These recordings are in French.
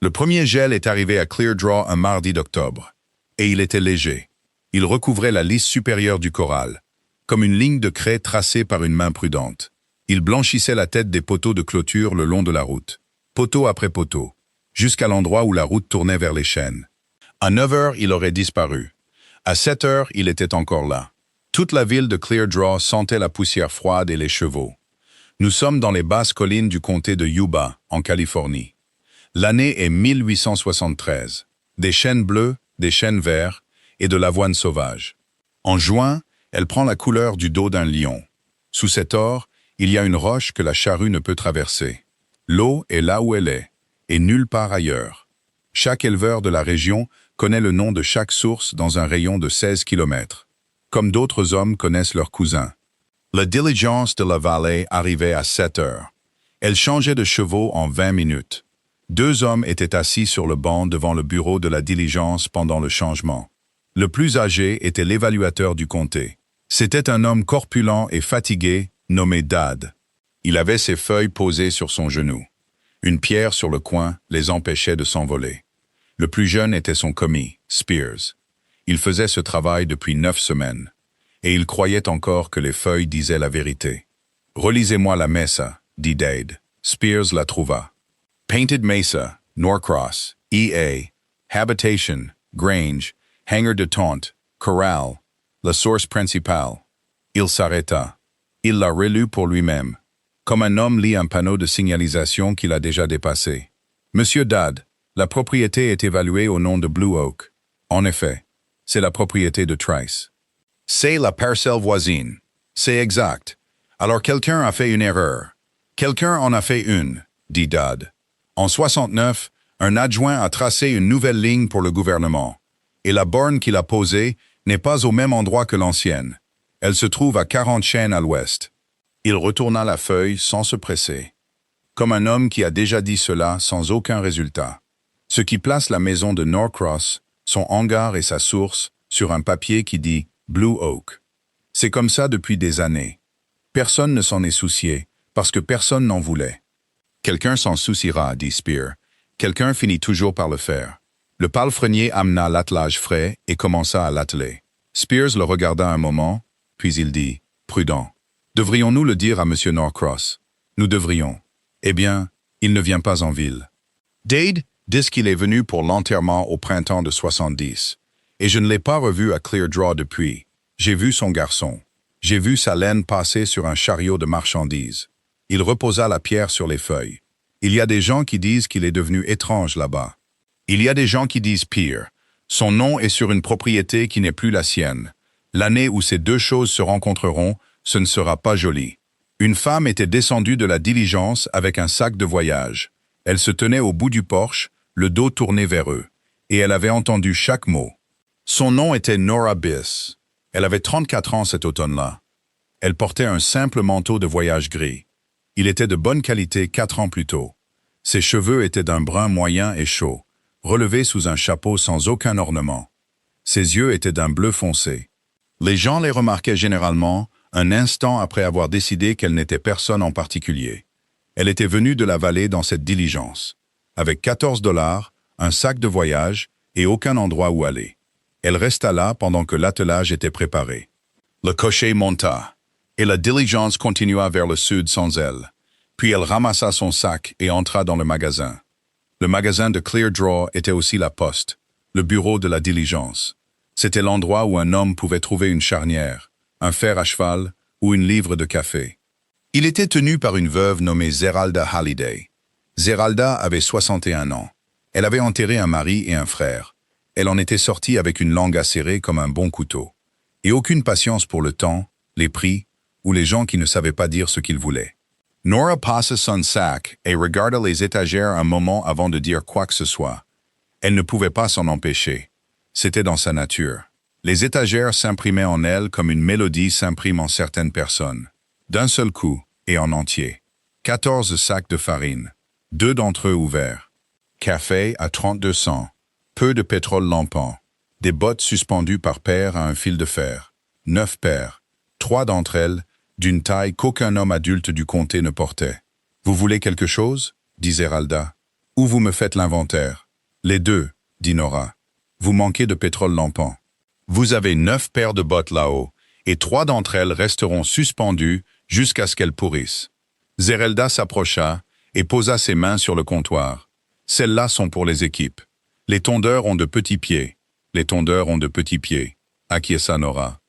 Le premier gel est arrivé à Cleardraw un mardi d'octobre, et il était léger. Il recouvrait la lisse supérieure du corral, comme une ligne de craie tracée par une main prudente. Il blanchissait la tête des poteaux de clôture le long de la route, poteau après poteau, jusqu'à l'endroit où la route tournait vers les chênes. À 9 heures, il aurait disparu. À 7 heures, il était encore là. Toute la ville de Cleardraw sentait la poussière froide et les chevaux. Nous sommes dans les basses collines du comté de Yuba, en Californie. L'année est 1873. Des chênes bleus, des chênes verts et de l'avoine sauvage. En juin, elle prend la couleur du dos d'un lion. Sous cet or, il y a une roche que la charrue ne peut traverser. L'eau est là où elle est, et nulle part ailleurs. Chaque éleveur de la région connaît le nom de chaque source dans un rayon de 16 kilomètres, comme d'autres hommes connaissent leurs cousins. La diligence de la vallée arrivait à 7 heures. Elle changeait de chevaux en 20 minutes. 2 hommes étaient assis sur le banc devant le bureau de la diligence pendant le changement. Le plus âgé était l'évaluateur du comté. C'était un homme corpulent et fatigué, nommé Dad. Il avait ses feuilles posées sur son genou. Une pierre sur le coin les empêchait de s'envoler. Le plus jeune était son commis, Spears. Il faisait ce travail depuis 9 semaines, et il croyait encore que les feuilles disaient la vérité. « Relisez-moi la mesa » dit Dade. Spears la trouva. Painted Mesa, Norcross, EA, Habitation, Grange, Hangar de Tente, Corral, la source principale. Il s'arrêta. Il l'a relu pour lui-même, comme un homme lit un panneau de signalisation qu'il a déjà dépassé. « Monsieur Dad, la propriété est évaluée au nom de Blue Oak. En effet, c'est la propriété de Trice. C'est la parcelle voisine. C'est exact. Alors quelqu'un a fait une erreur. Quelqu'un en a fait une, dit Dad. En 69, un adjoint a tracé une nouvelle ligne pour le gouvernement, et la borne qu'il a posée n'est pas au même endroit que l'ancienne. Elle se trouve à 40 chênes à l'ouest. Il retourna la feuille sans se presser, comme un homme qui a déjà dit cela sans aucun résultat. Ce qui place la maison de Norcross, son hangar et sa source, sur un papier qui dit Blue Oak. C'est comme ça depuis des années. Personne ne s'en est soucié, parce que personne n'en voulait. Quelqu'un s'en souciera, dit Spear. Quelqu'un finit toujours par le faire. Le palefrenier amena l'attelage frais et commença à l'atteler. Spears le regarda un moment, puis il dit, prudent. Devrions-nous le dire à M. Norcross? Nous devrions. Eh bien, il ne vient pas en ville. Dade dit qu'il est venu pour l'enterrement au printemps de 70, et je ne l'ai pas revu à Cleardraw depuis. J'ai vu son garçon. J'ai vu sa laine passer sur un chariot de marchandises. Il reposa la pierre sur les feuilles. Il y a des gens qui disent qu'il est devenu étrange là-bas. Il y a des gens qui disent pire. Son nom est sur une propriété qui n'est plus la sienne. L'année où ces deux choses se rencontreront, ce ne sera pas joli. Une femme était descendue de la diligence avec un sac de voyage. Elle se tenait au bout du porche, le dos tourné vers eux, et elle avait entendu chaque mot. Son nom était Nora Biss. Elle avait 34 ans cet automne-là. Elle portait un simple manteau de voyage gris. Il était de bonne qualité 4 ans plus tôt. Ses cheveux étaient d'un brun moyen et chaud, relevés sous un chapeau sans aucun ornement. Ses yeux étaient d'un bleu foncé. Les gens les remarquaient généralement un instant après avoir décidé qu'elle n'était personne en particulier. Elle était venue de la vallée dans cette diligence, avec 14 $, un sac de voyage et aucun endroit où aller. Elle resta là pendant que l'attelage était préparé. Le cocher monta, et la diligence continua vers le sud sans elle. Puis elle ramassa son sac et entra dans le magasin. Le magasin de Cleardraw était aussi la poste, le bureau de la diligence. C'était l'endroit où un homme pouvait trouver une charnière, un fer à cheval ou une livre de café. Il était tenu par une veuve nommée Zeralda Halliday. Zeralda avait 61 ans. Elle avait enterré un mari et un frère. Elle en était sortie avec une langue acérée comme un bon couteau. Et aucune patience pour le temps, les prix ou les gens qui ne savaient pas dire ce qu'ils voulaient. Nora passa son sac et regarda les étagères un moment avant de dire quoi que ce soit. Elle ne pouvait pas s'en empêcher. C'était dans sa nature. Les étagères s'imprimaient en elle comme une mélodie s'imprime en certaines personnes. D'un seul coup et en entier. 14 sacs de farine, 2 d'entre eux ouverts. Café à 32 cents. Peu de pétrole lampant. Des bottes suspendues par paires à un fil de fer. 9 paires. 3 d'entre elles, d'une taille qu'aucun homme adulte du comté ne portait. « Vous voulez quelque chose » dit Zeralda. Ou vous me faites l'inventaire. Les deux, dit Nora. Vous manquez de pétrole lampant. Vous avez 9 paires de bottes là-haut, et 3 d'entre elles resteront suspendues jusqu'à ce qu'elles pourrissent. Zerelda s'approcha et posa ses mains sur le comptoir. Celles-là sont pour les équipes. Les tondeurs ont de petits pieds. Les tondeurs ont de petits pieds, acquiesça Nora.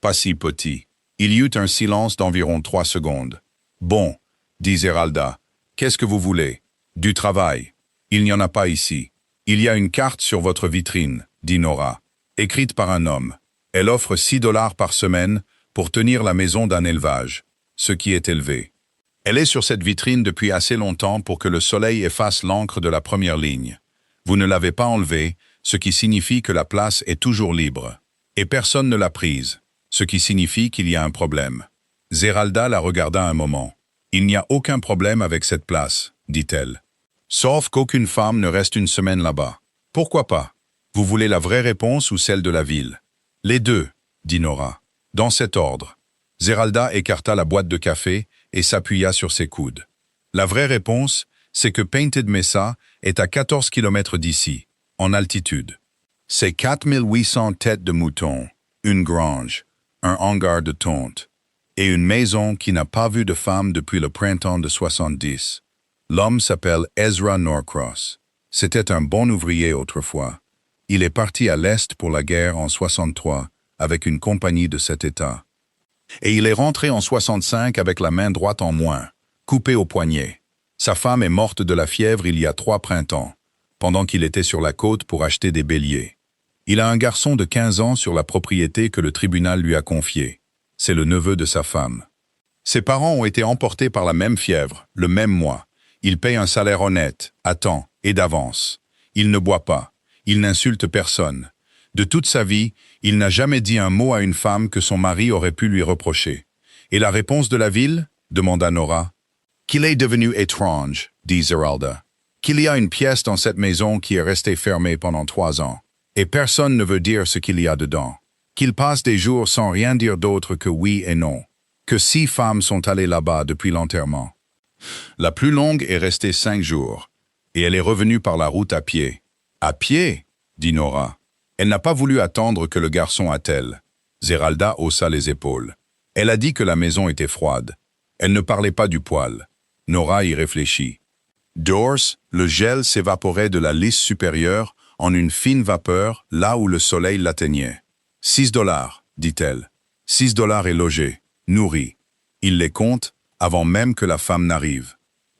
Pas si petit. Il y eut un silence d'environ 3 secondes. Bon, dit Zeralda, qu'est-ce que vous voulez? Du travail. Il n'y en a pas ici. Il y a une carte sur votre vitrine, dit Nora, écrite par un homme. Elle offre $6 par semaine pour tenir la maison d'un élevage, ce qui est élevé. Elle est sur cette vitrine depuis assez longtemps pour que le soleil efface l'encre de la première ligne. Vous ne l'avez pas enlevée, ce qui signifie que la place est toujours libre. Et personne ne l'a prise, ce qui signifie qu'il y a un problème. Zeralda la regarda un moment. Il n'y a aucun problème avec cette place, dit-elle. Sauf qu'aucune femme ne reste une semaine là-bas. Pourquoi pas? Vous voulez la vraie réponse ou celle de la ville? Les deux, dit Nora. Dans cet ordre. Zeralda écarta la boîte de café et s'appuya sur ses coudes. La vraie réponse, c'est que Painted Mesa est à 14 km d'ici, en altitude. C'est 4800 têtes de moutons, une grange, un hangar de tonte, et une maison qui n'a pas vu de femme depuis le printemps de 70. L'homme s'appelle Ezra Norcross. C'était un bon ouvrier autrefois. Il est parti à l'Est pour la guerre en 63 avec une compagnie de cet État. Et il est rentré en 65 avec la main droite en moins, coupée au poignet. Sa femme est morte de la fièvre il y a 3 printemps, pendant qu'il était sur la côte pour acheter des béliers. Il a un garçon de 15 ans sur la propriété que le tribunal lui a confiée. C'est le neveu de sa femme. Ses parents ont été emportés par la même fièvre, le même mois. Il paye un salaire honnête, à temps et d'avance. Il ne boit pas. Il n'insulte personne. De toute sa vie, il n'a jamais dit un mot à une femme que son mari aurait pu lui reprocher. Et la réponse de la ville? Demanda Nora. Qu'il est devenu étrange, dit Zeralda. Qu'il y a une pièce dans cette maison qui est restée fermée pendant 3 ans. Et personne ne veut dire ce qu'il y a dedans. Qu'il passe des jours sans rien dire d'autre que oui et non. Que 6 femmes sont allées là-bas depuis l'enterrement. La plus longue est restée 5 jours. Et elle est revenue par la route à pied. À pied? Dit Nora. Elle n'a pas voulu attendre que le garçon attelle. Zeralda haussa les épaules. Elle a dit que la maison était froide. Elle ne parlait pas du poêle. Nora y réfléchit. Dehors, le gel s'évaporait de la lisse supérieure en une fine vapeur là où le soleil l'atteignait. $6, dit-elle. $6 et logé, nourri. Il les compte avant même que la femme n'arrive.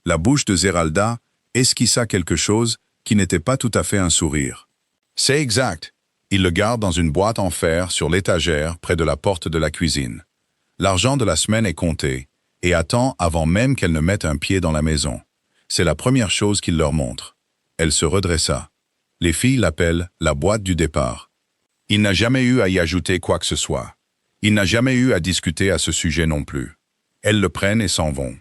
La bouche de Zeralda esquissa quelque chose qui n'était pas tout à fait un sourire. C'est exact. Il le garde dans une boîte en fer sur l'étagère près de la porte de la cuisine. L'argent de la semaine est compté et attend avant même qu'elle ne mette un pied dans la maison. C'est la première chose qu'il leur montre. Elle se redressa. Les filles l'appellent la boîte du départ. Il n'a jamais eu à y ajouter quoi que ce soit. Il n'a jamais eu à discuter à ce sujet non plus. Elles le prennent et s'en vont.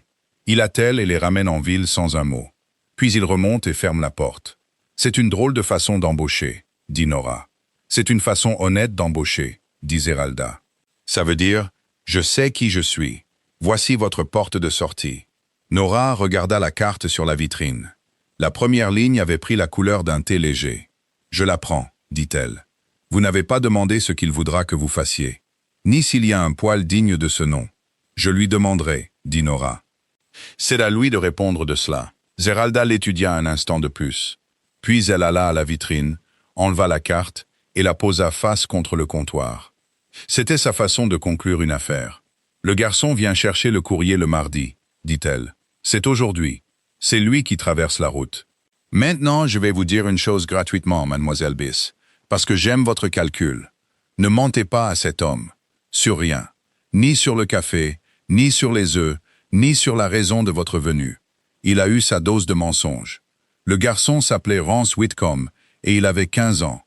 Il attelle et les ramène en ville sans un mot. Puis il remonte et ferme la porte. C'est une drôle de façon d'embaucher, dit Nora. C'est une façon honnête d'embaucher, dit Zeralda. Ça veut dire, je sais qui je suis. Voici votre porte de sortie. Nora regarda la carte sur la vitrine. La première ligne avait pris la couleur d'un thé léger. Je la prends, dit-elle. Vous n'avez pas demandé ce qu'il voudra que vous fassiez, ni s'il y a un poil digne de ce nom. Je lui demanderai, dit Nora. C'est à lui de répondre de cela. Zeralda l'étudia un instant de plus. Puis elle alla à la vitrine, enleva la carte et la posa face contre le comptoir. C'était sa façon de conclure une affaire. Le garçon vient chercher le courrier le mardi, dit-elle. C'est aujourd'hui. C'est lui qui traverse la route. Maintenant, je vais vous dire une chose gratuitement, mademoiselle Biss, parce que j'aime votre calcul. Ne mentez pas à cet homme. Sur rien. Ni sur le café, ni sur les œufs, ni sur la raison de votre venue. Il a eu sa dose de mensonges. Le garçon s'appelait Rance Whitcomb et il avait 15 ans.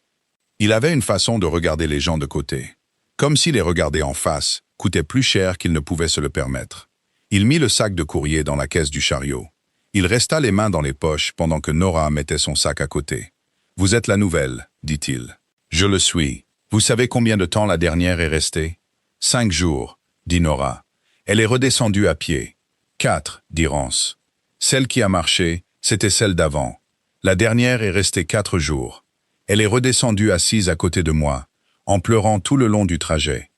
Il avait une façon de regarder les gens de côté. Comme si les regarder en face coûtait plus cher qu'il ne pouvait se le permettre. Il mit le sac de courrier dans la caisse du chariot. Il resta les mains dans les poches pendant que Nora mettait son sac à côté. « Vous êtes la nouvelle, dit-il. »« Je le suis. Vous savez combien de temps la dernière est restée ?»« 5 jours, dit Nora. Elle est redescendue à pied. 4, dit Rance. Celle qui a marché, c'était celle d'avant. La dernière est restée 4 jours. Elle est redescendue assise à côté de moi, en pleurant tout le long du trajet.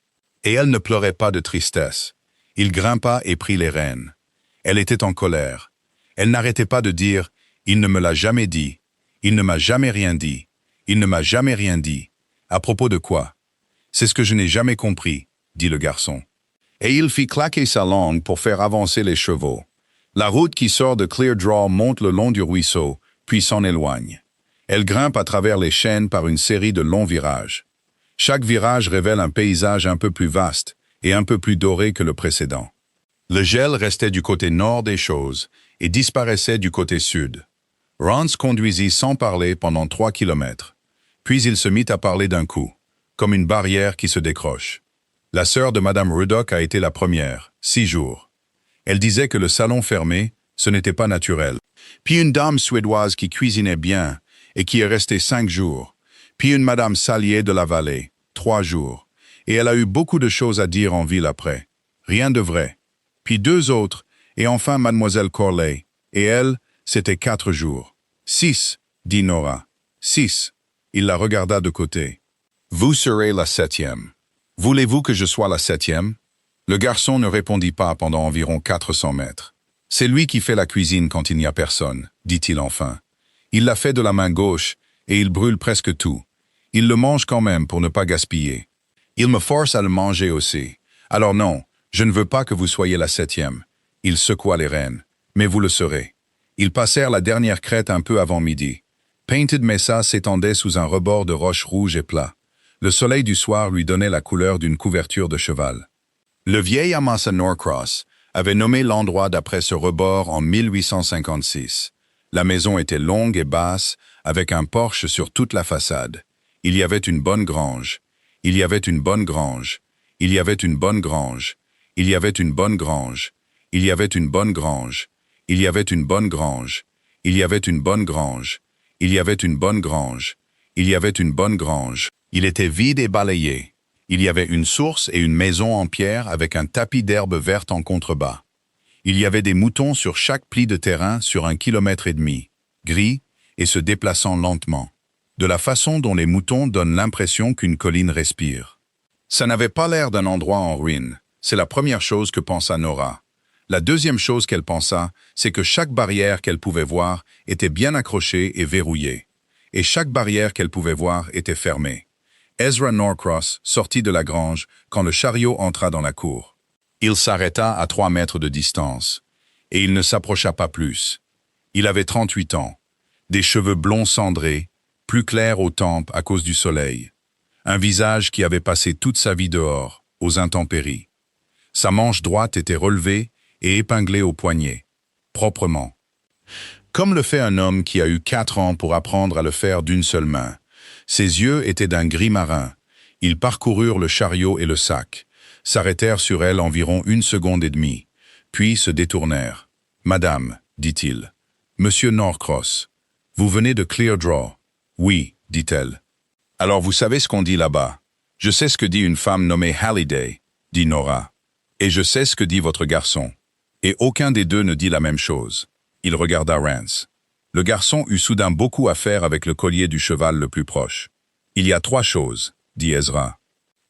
Et elle ne pleurait pas de tristesse. Il grimpa et prit les rênes. Elle était en colère. Elle n'arrêtait pas de dire « Il ne me l'a jamais dit. Il ne m'a jamais rien dit. Il ne m'a jamais rien dit. » À propos de quoi? C'est ce que je n'ai jamais compris, dit le garçon. Et il fit claquer sa langue pour faire avancer les chevaux. La route qui sort de Clear Draw monte le long du ruisseau, puis s'en éloigne. Elle grimpe à travers les chênes par une série de longs virages. Chaque virage révèle un paysage un peu plus vaste et un peu plus doré que le précédent. Le gel restait du côté nord des choses et disparaissait du côté sud. Rance conduisit sans parler pendant 3 kilomètres. Puis il se mit à parler d'un coup, comme une barrière qui se décroche. La sœur de Madame Rudock a été la première, 6 jours. Elle disait que le salon fermé, ce n'était pas naturel. Puis une dame suédoise qui cuisinait bien et qui est restée 5 jours. Puis une Madame Salier de la Vallée, 3 jours. Et elle a eu beaucoup de choses à dire en ville après. Rien de vrai. Puis 2 autres, et enfin Mademoiselle Corley. Et elle, c'était 4 jours. 6, dit Nora. 6. Il la regarda de côté. Vous serez la 7e. Voulez-vous que je sois la 7e? Le garçon ne répondit pas pendant environ 400 mètres. C'est lui qui fait la cuisine quand il n'y a personne, dit-il enfin. Il la fait de la main gauche et il brûle presque tout. Il le mange quand même pour ne pas gaspiller. Il me force à le manger aussi. Alors non, je ne veux pas que vous soyez la 7e. Il secoua les rênes. Mais vous le serez. Ils passèrent la dernière crête un peu avant midi. Painted Mesa s'étendait sous un rebord de roches rouges et plats. Le soleil du soir lui donnait la couleur d'une couverture de cheval. Le vieil Amasa Norcross avait nommé l'endroit d'après ce rebord en 1856. La maison était longue et basse, avec un porche sur toute la façade. Il y avait une bonne grange. Il y avait une bonne grange. Il y avait une bonne grange. Il y avait une bonne grange. Il y avait une bonne grange. Il y avait une bonne grange. Il y avait une bonne grange. Il y avait une bonne grange. Il y avait une bonne grange. Il était vide et balayé. Il y avait une source et une maison en pierre avec un tapis d'herbe verte en contrebas. Il y avait des moutons sur chaque pli de terrain sur 1,5 kilomètre, gris et se déplaçant lentement, de la façon dont les moutons donnent l'impression qu'une colline respire. Ça n'avait pas l'air d'un endroit en ruine. C'est la première chose que pensa Nora. La deuxième chose qu'elle pensa, c'est que chaque barrière qu'elle pouvait voir était bien accrochée et verrouillée. Et chaque barrière qu'elle pouvait voir était fermée. Ezra Norcross sortit de la grange quand le chariot entra dans la cour. Il s'arrêta à 3 mètres de distance. Et il ne s'approcha pas plus. Il avait 38 ans. Des cheveux blonds cendrés, plus clairs aux tempes à cause du soleil. Un visage qui avait passé toute sa vie dehors, aux intempéries. Sa manche droite était relevée et épinglée au poignet, proprement. Comme le fait un homme qui a eu 4 ans pour apprendre à le faire d'une seule main. Ses yeux étaient d'un gris marin. Ils parcoururent le chariot et le sac, s'arrêtèrent sur elle environ 1 seconde et demie, puis se détournèrent. « Madame, dit-il. Monsieur Norcross, vous venez de Clear Draw. »« Oui, dit-elle. »« Alors vous savez ce qu'on dit là-bas. Je sais ce que dit une femme nommée Halliday, dit Nora. Et je sais ce que dit votre garçon. Et aucun des deux ne dit la même chose. » Il regarda Rance. Le garçon eut soudain beaucoup à faire avec le collier du cheval le plus proche. « Il y a 3 choses, dit Ezra.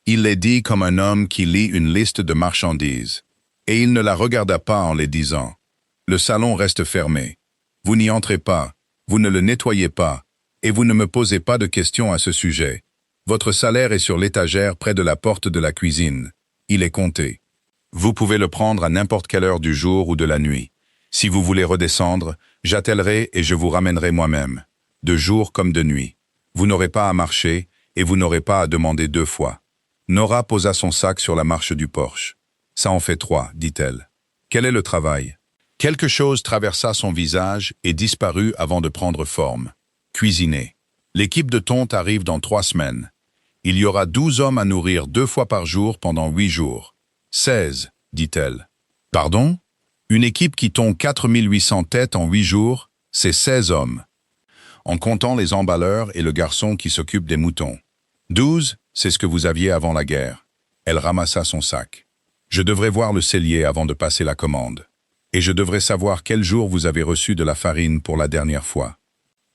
Il les dit comme un homme qui lit une liste de marchandises. Et il ne la regarda pas en les disant. Le salon reste fermé. Vous n'y entrez pas, vous ne le nettoyez pas, et vous ne me posez pas de questions à ce sujet. Votre salaire est sur l'étagère près de la porte de la cuisine. Il est compté. Vous pouvez le prendre à n'importe quelle heure du jour ou de la nuit. Si vous voulez redescendre, j'attellerai et je vous ramènerai moi-même, de jour comme de nuit. Vous n'aurez pas à marcher et vous n'aurez pas à demander 2 fois. Nora posa son sac sur la marche du porche. Ça en fait 3, dit-elle. Quel est le travail? Quelque chose traversa son visage et disparut avant de prendre forme. Cuisiner. L'équipe de tonte arrive dans 3 semaines. Il y aura 12 hommes à nourrir 2 fois par jour pendant 8 jours. 16, dit-elle. Pardon? Une équipe qui tond 4800 têtes en 8 jours, c'est 16 hommes. En comptant les emballeurs et le garçon qui s'occupe des moutons. 12, c'est ce que vous aviez avant la guerre. Elle ramassa son sac. Je devrais voir le cellier avant de passer la commande. Et je devrais savoir quel jour vous avez reçu de la farine pour la dernière fois.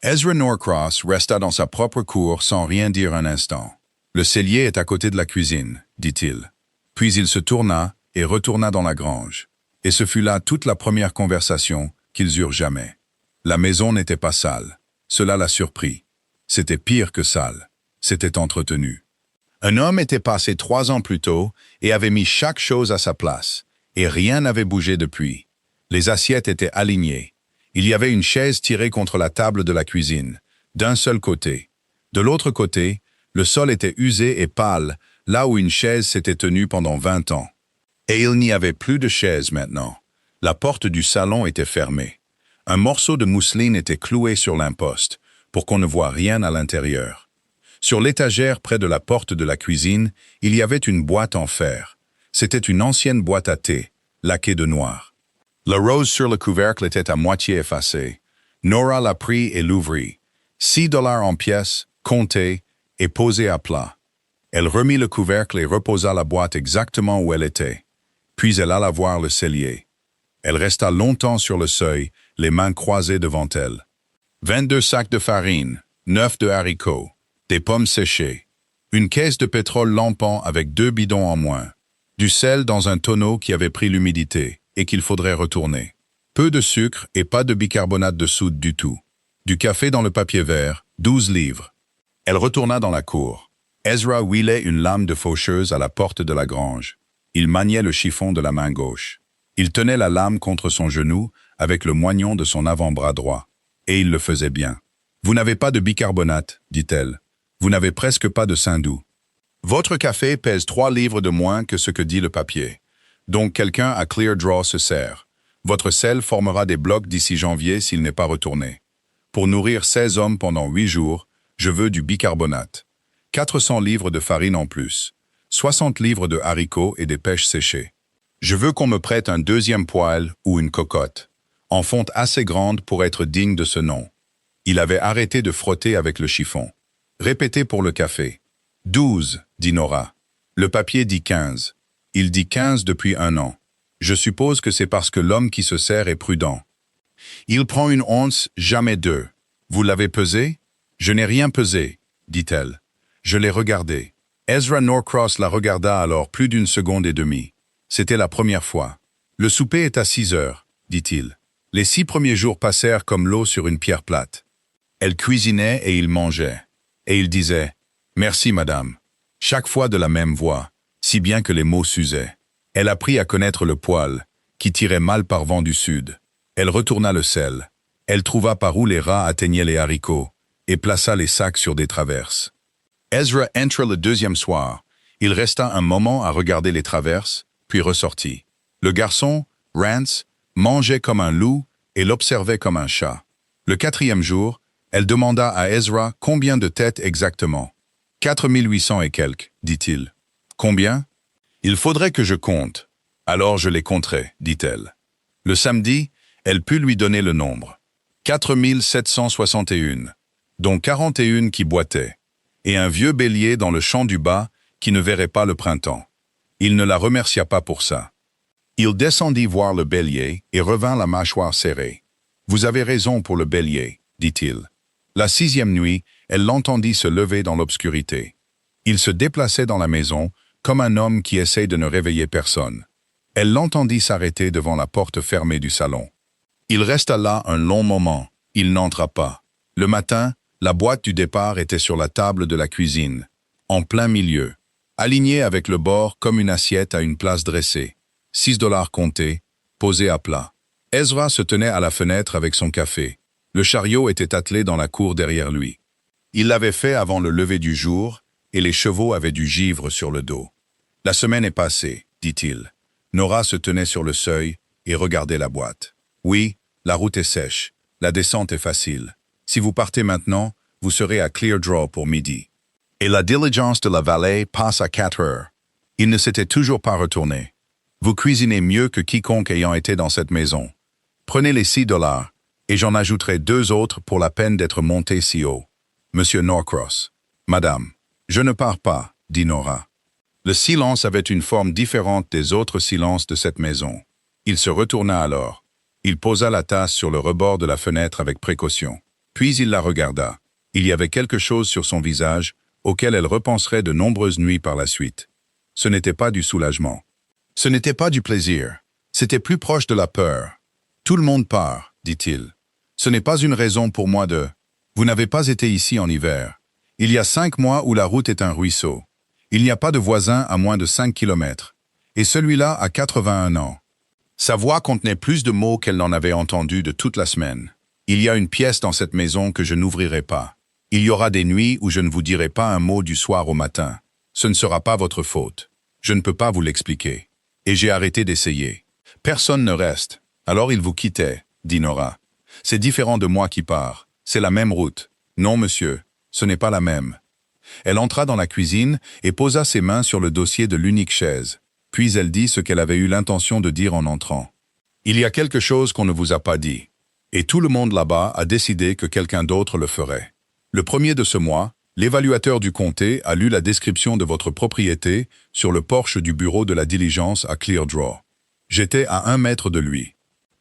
Ezra Norcross resta dans sa propre cour sans rien dire un instant. Le cellier est à côté de la cuisine, dit-il. Puis il se tourna et retourna dans la grange. Et ce fut là toute la première conversation qu'ils eurent jamais. La maison n'était pas sale. Cela l'a surpris. C'était pire que sale. C'était entretenu. Un homme était passé 3 ans plus tôt et avait mis chaque chose à sa place. Et rien n'avait bougé depuis. Les assiettes étaient alignées. Il y avait une chaise tirée contre la table de la cuisine, d'un seul côté. De l'autre côté, le sol était usé et pâle, là où une chaise s'était tenue pendant 20 ans. Et il n'y avait plus de chaise maintenant. La porte du salon était fermée. Un morceau de mousseline était cloué sur l'imposte, pour qu'on ne voie rien à l'intérieur. Sur l'étagère près de la porte de la cuisine, il y avait une boîte en fer. C'était une ancienne boîte à thé, laquée de noir. La rose sur le couvercle était à moitié effacée. Nora la prit et l'ouvrit. 6 $ en pièces, comptées et posées à plat. Elle remit le couvercle et reposa la boîte exactement où elle était. Puis elle alla voir le cellier. Elle resta longtemps sur le seuil, les mains croisées devant elle. 22 sacs de farine, 9 de haricots, des pommes séchées, une caisse de pétrole lampant avec 2 bidons en moins, du sel dans un tonneau qui avait pris l'humidité et qu'il faudrait retourner. Peu de sucre et pas de bicarbonate de soude du tout. Du café dans le papier vert, 12 livres. Elle retourna dans la cour. Ezra huilait une lame de faucheuse à la porte de la grange. Il maniait le chiffon de la main gauche. Il tenait la lame contre son genou avec le moignon de son avant-bras droit. Et il le faisait bien. « Vous n'avez pas de bicarbonate, dit-elle. Vous n'avez presque pas de saindoux. Votre café pèse 3 livres de moins que ce que dit le papier. Donc quelqu'un à Clear Draw se sert. Votre sel formera des blocs d'ici janvier s'il n'est pas retourné. Pour nourrir 16 hommes pendant 8 jours, je veux du bicarbonate. 400 livres de farine en plus. 60 livres de haricots et des pêches séchées. Je veux qu'on me prête un 2e poêle ou une cocotte, en fonte assez grande pour être digne de ce nom. » Il avait arrêté de frotter avec le chiffon. « Répétez pour le café. »« 12, dit Nora. Le papier dit 15. Il dit 15 depuis 1 an. Je suppose que c'est parce que l'homme qui se sert est prudent. Il prend une once, jamais 2. Vous l'avez pesé? Je n'ai rien pesé, dit-elle. Je l'ai regardé. Ezra Norcross la regarda alors plus d'1 seconde et demie. C'était la première fois. Le souper est à 6 heures, dit-il. Les 6 premiers jours passèrent comme l'eau sur une pierre plate. Elle cuisinait et il mangeait. Et il disait « Merci, madame », chaque fois de la même voix, si bien que les mots s'usaient. Elle apprit à connaître le poêle, qui tirait mal par vent du sud. Elle retourna le sel. Elle trouva par où les rats atteignaient les haricots, et plaça les sacs sur des traverses. Ezra entra le 2e soir. Il resta un moment à regarder les traverses, puis ressortit. Le garçon, Rance, mangeait comme un loup et l'observait comme un chat. Le 4e jour, elle demanda à Ezra combien de têtes exactement. 4800 et quelques, dit-il. Combien? Il faudrait que je compte. Alors je les compterai, dit-elle. Le samedi, elle put lui donner le nombre. 4761, dont 41 qui boitaient, et un vieux bélier dans le champ du bas qui ne verrait pas le printemps. Il ne la remercia pas pour ça. Il descendit voir le bélier et revint la mâchoire serrée. « Vous avez raison pour le bélier, dit-il. » La 6e nuit, elle l'entendit se lever dans l'obscurité. Il se déplaçait dans la maison comme un homme qui essaie de ne réveiller personne. Elle l'entendit s'arrêter devant la porte fermée du salon. Il resta là un long moment. Il n'entra pas. Le matin, la boîte du départ était sur la table de la cuisine, en plein milieu, alignée avec le bord comme une assiette à une place dressée. 6 $ comptés, posés à plat. Ezra se tenait à la fenêtre avec son café. Le chariot était attelé dans la cour derrière lui. Il l'avait fait avant le lever du jour, et les chevaux avaient du givre sur le dos. « La semaine est passée, dit-il. » Nora se tenait sur le seuil et regardait la boîte. « Oui, la route est sèche. La descente est facile. Si vous partez maintenant, vous serez à Clear Draw pour midi. » Et la diligence de la vallée passe à 4 heures. Il ne s'était toujours pas retourné. « Vous cuisinez mieux que quiconque ayant été dans cette maison. Prenez les 6 $, et j'en ajouterai 2 autres pour la peine d'être monté si haut. Monsieur Norcross. »« Madame, je ne pars pas, » dit Nora. Le silence avait une forme différente des autres silences de cette maison. Il se retourna alors. Il posa la tasse sur le rebord de la fenêtre avec précaution. Puis il la regarda. Il y avait quelque chose sur son visage auquel elle repenserait de nombreuses nuits par la suite. Ce n'était pas du soulagement. Ce n'était pas du plaisir. C'était plus proche de la peur. « Tout le monde part, dit-il. Ce n'est pas une raison pour moi de... Vous n'avez pas été ici en hiver. Il y a 5 mois où la route est un ruisseau. Il n'y a pas de voisin à moins de 5 kilomètres. Et celui-là a 81 ans. » Sa voix contenait plus de mots qu'elle n'en avait entendu de toute la semaine. « Il y a une pièce dans cette maison que je n'ouvrirai pas. Il y aura des nuits où je ne vous dirai pas un mot du soir au matin. Ce ne sera pas votre faute. Je ne peux pas vous l'expliquer. » Et j'ai arrêté d'essayer. « Personne ne reste. Alors il vous quittait, dit Nora. C'est différent de moi qui pars. C'est la même route. Non, monsieur, ce n'est pas la même. » Elle entra dans la cuisine et posa ses mains sur le dossier de l'unique chaise. Puis elle dit ce qu'elle avait eu l'intention de dire en entrant. « Il y a quelque chose qu'on ne vous a pas dit. Et tout le monde là-bas a décidé que quelqu'un d'autre le ferait. Le 1er de ce mois, l'évaluateur du comté a lu la description de votre propriété sur le porche du bureau de la diligence à Cleardraw. J'étais à 1 mètre de lui.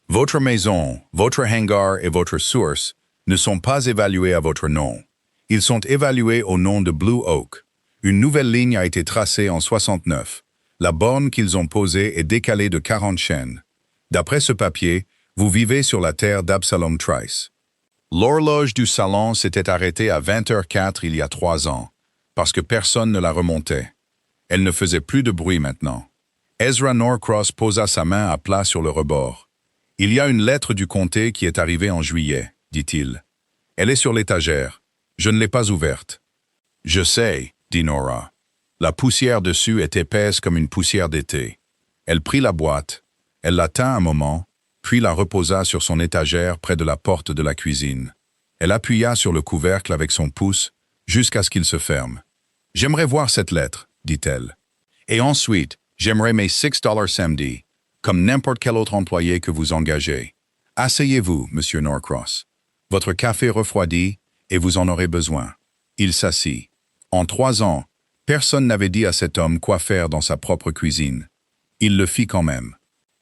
Votre maison, votre hangar et votre source ne sont pas évalués à votre nom. Ils sont évalués au nom de Blue Oak. Une nouvelle ligne a été tracée en 69. La borne qu'ils ont posée est décalée de 40 chaînes. D'après ce papier, vous vivez sur la terre d'Absalom Trice. L'horloge du salon s'était arrêtée à 20h04 il y a 3 ans, parce que personne ne la remontait. Elle ne faisait plus de bruit maintenant. Ezra Norcross posa sa main à plat sur le rebord. « Il y a une lettre du comté qui est arrivée en juillet, dit-il. Elle est sur l'étagère. Je ne l'ai pas ouverte. »« Je sais, dit Nora. La poussière dessus est épaisse comme une poussière d'été. » Elle prit la boîte. Elle la tint un moment, puis la reposa sur son étagère près de la porte de la cuisine. Elle appuya sur le couvercle avec son pouce jusqu'à ce qu'il se ferme. « J'aimerais voir cette lettre, dit-elle. Et ensuite, j'aimerais mes $6 samedi, comme n'importe quel autre employé que vous engagez. Asseyez-vous, Monsieur Norcross. Votre café refroidit et vous en aurez besoin. » Il s'assit. En 3 ans, personne n'avait dit à cet homme quoi faire dans sa propre cuisine. Il le fit quand même.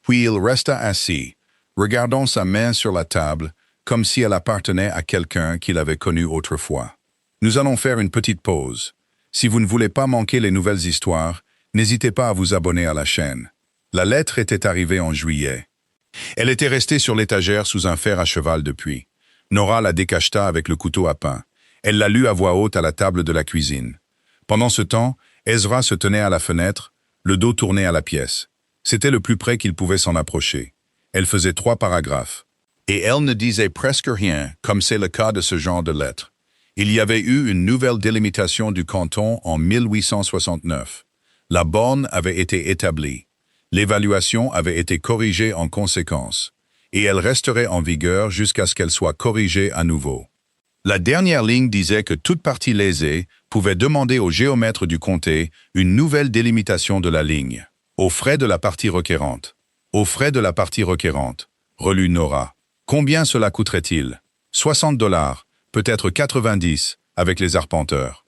Puis il resta assis, regardant sa main sur la table, comme si elle appartenait à quelqu'un qu'il avait connu autrefois. « Nous allons faire une petite pause. Si vous ne voulez pas manquer les nouvelles histoires, n'hésitez pas à vous abonner à la chaîne. » La lettre était arrivée en juillet. Elle était restée sur l'étagère sous un fer à cheval depuis. Nora la décacheta avec le couteau à pain. Elle la lut à voix haute à la table de la cuisine. Pendant ce temps, Ezra se tenait à la fenêtre, le dos tourné à la pièce. C'était le plus près qu'il pouvait s'en approcher. Elle faisait 3 paragraphes. Et elle ne disait presque rien, comme c'est le cas de ce genre de lettres. Il y avait eu une nouvelle délimitation du canton en 1869. La borne avait été établie. L'évaluation avait été corrigée en conséquence, et elle resterait en vigueur jusqu'à ce qu'elle soit corrigée à nouveau. La dernière ligne disait que toute partie lésée pouvait demander au géomètre du comté une nouvelle délimitation de la ligne, aux frais de la partie requérante. Aux frais de la partie requérante, relut Nora. Combien cela coûterait-il? 60 $, peut-être 90, avec les arpenteurs.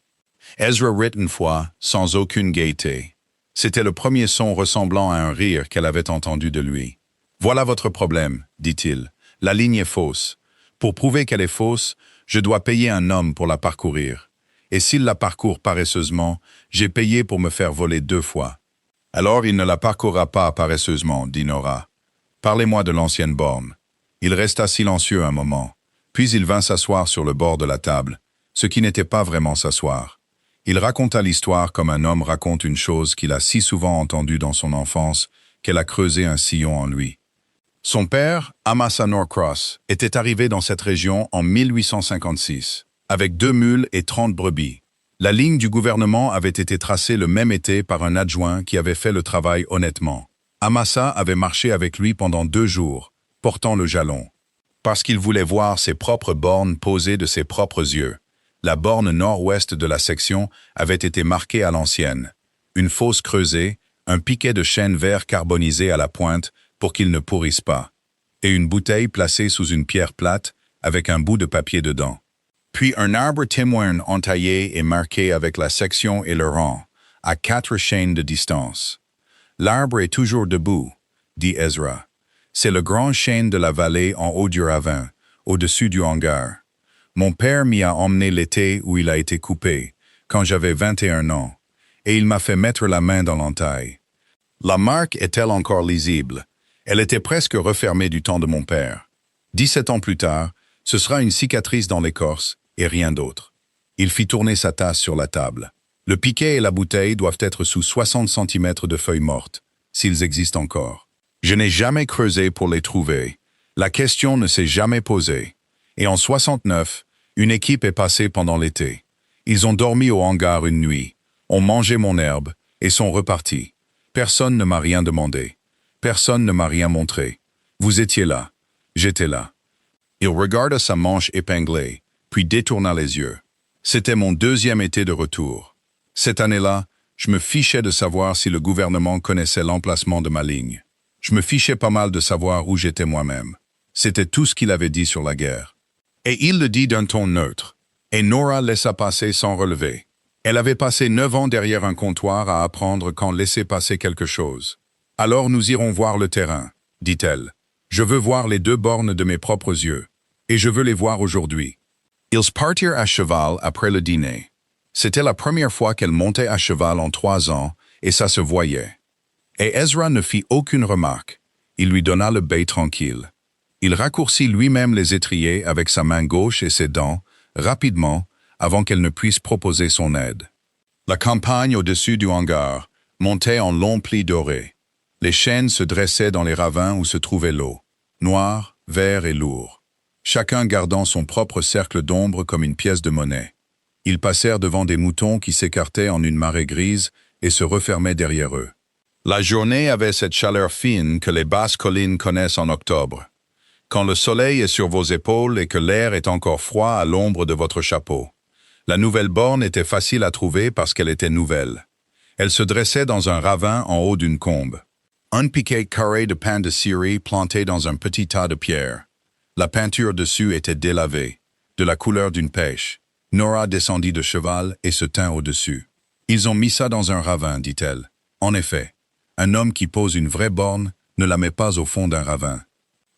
Ezra rit une fois, sans aucune gaieté. C'était le premier son ressemblant à un rire qu'elle avait entendu de lui. « Voilà votre problème, dit-il. La ligne est fausse. Pour prouver qu'elle est fausse, je dois payer un homme pour la parcourir. Et s'il la parcourt paresseusement, j'ai payé pour me faire voler 2 fois. » « Alors il ne la parcourra pas paresseusement, dit Nora. Parlez-moi de l'ancienne borne. » Il resta silencieux un moment. Puis il vint s'asseoir sur le bord de la table, ce qui n'était pas vraiment s'asseoir. Il raconta l'histoire comme un homme raconte une chose qu'il a si souvent entendue dans son enfance qu'elle a creusé un sillon en lui. Son père, Amasa Norcross, était arrivé dans cette région en 1856, avec 2 mules et 30 brebis. La ligne du gouvernement avait été tracée le même été par un adjoint qui avait fait le travail honnêtement. Amasa avait marché avec lui pendant 2 jours, portant le jalon. Parce qu'il voulait voir ses propres bornes posées de ses propres yeux. La borne nord-ouest de la section avait été marquée à l'ancienne. Une fosse creusée, un piquet de chêne vert carbonisé à la pointe pour qu'il ne pourrisse pas, et une bouteille placée sous une pierre plate avec un bout de papier dedans. Puis un arbre témoin entaillé et marqué avec la section et le rang, à 4 chaînes de distance. « L'arbre est toujours debout, » dit Ezra. « C'est le grand chêne de la vallée en haut du ravin, au-dessus du hangar. Mon père m'y a emmené l'été où il a été coupé, quand j'avais 21 ans, et il m'a fait mettre la main dans l'entaille. La marque est-elle encore lisible? Elle était presque refermée du temps de mon père. 17 ans plus tard, ce sera une cicatrice dans l'écorce et rien d'autre. Il fit tourner sa tasse sur la table. Le piquet et la bouteille doivent être sous 60 cm de feuilles mortes, s'ils existent encore. Je n'ai jamais creusé pour les trouver. La question ne s'est jamais posée. Et en 69, une équipe est passée pendant l'été. Ils ont dormi au hangar une nuit, ont mangé mon herbe et sont repartis. Personne ne m'a rien demandé. Personne ne m'a rien montré. Vous étiez là. J'étais là. Il regarda sa manche épinglée, puis détourna les yeux. C'était mon deuxième été de retour. Cette année-là, je me fichais de savoir si le gouvernement connaissait l'emplacement de ma ligne. Je me fichais pas mal de savoir où j'étais moi-même. C'était tout ce qu'il avait dit sur la guerre. Et il le dit d'un ton neutre. Et Nora laissa passer sans relever. Elle avait passé 9 ans derrière un comptoir à apprendre quand laisser passer quelque chose. « Alors nous irons voir le terrain », dit-elle. « Je veux voir les 2 bornes de mes propres yeux. Et je veux les voir aujourd'hui. » Ils partirent à cheval après le dîner. C'était la première fois qu'elle montait à cheval en 3 ans, et ça se voyait. Et Ezra ne fit aucune remarque. Il lui donna le bec tranquille. Il raccourcit lui-même les étriers avec sa main gauche et ses dents, rapidement, avant qu'elle ne puisse proposer son aide. La campagne au-dessus du hangar montait en longs plis dorés. Les chênes se dressaient dans les ravins où se trouvait l'eau, noir, vert et lourd, chacun gardant son propre cercle d'ombre comme une pièce de monnaie. Ils passèrent devant des moutons qui s'écartaient en une marée grise et se refermaient derrière eux. La journée avait cette chaleur fine que les basses collines connaissent en octobre, quand le soleil est sur vos épaules et que l'air est encore froid à l'ombre de votre chapeau. La nouvelle borne était facile à trouver parce qu'elle était nouvelle. Elle se dressait dans un ravin en haut d'une combe. Un piquet carré de pin de scierie planté dans un petit tas de pierres. La peinture dessus était délavée, de la couleur d'une pêche. Nora descendit de cheval et se tint au-dessus. « Ils ont mis ça dans un ravin, dit-elle. En effet, un homme qui pose une vraie borne ne la met pas au fond d'un ravin.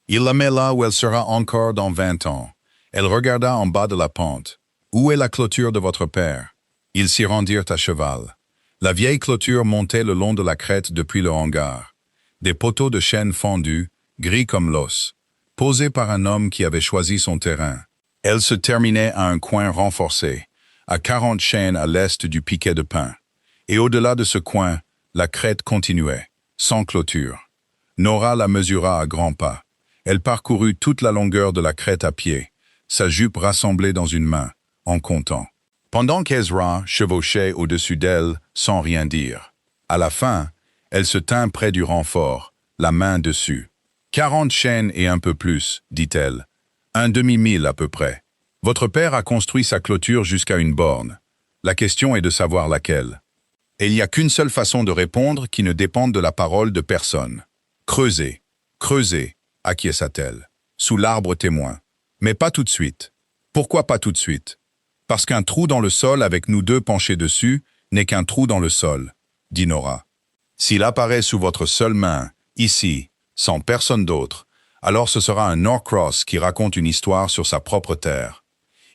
Il la met là où elle sera encore dans 20 ans. » Elle regarda en bas de la pente. « Où est la clôture de votre père? » Ils s'y rendirent à cheval. La vieille clôture montait le long de la crête depuis le hangar. Des poteaux de chêne fendus, gris comme l'os, posés par un homme qui avait choisi son terrain. Elle se terminait à un coin renforcé, à 40 chênes à l'est du piquet de pin. Et au-delà de ce coin, la crête continuait, sans clôture. Nora la mesura à grands pas. Elle parcourut toute la longueur de la crête à pied, sa jupe rassemblée dans une main, en comptant. Pendant qu'Ezra chevauchait au-dessus d'elle sans rien dire. À la fin, elle se tint près du renfort, la main dessus. 40 chênes et un peu plus, dit-elle. Un demi-mille à peu près. Votre père a construit sa clôture jusqu'à une borne. La question est de savoir laquelle. Et il n'y a qu'une seule façon de répondre qui ne dépende de la parole de personne. Creusez, creusez, acquiesça-t-elle, sous l'arbre témoin. Mais pas tout de suite. Pourquoi pas tout de suite? Parce qu'un trou dans le sol avec nous 2 penchés dessus n'est qu'un trou dans le sol, dit Nora. S'il apparaît sous votre seule main, ici, sans personne d'autre, alors ce sera un Norcross qui raconte une histoire sur sa propre terre.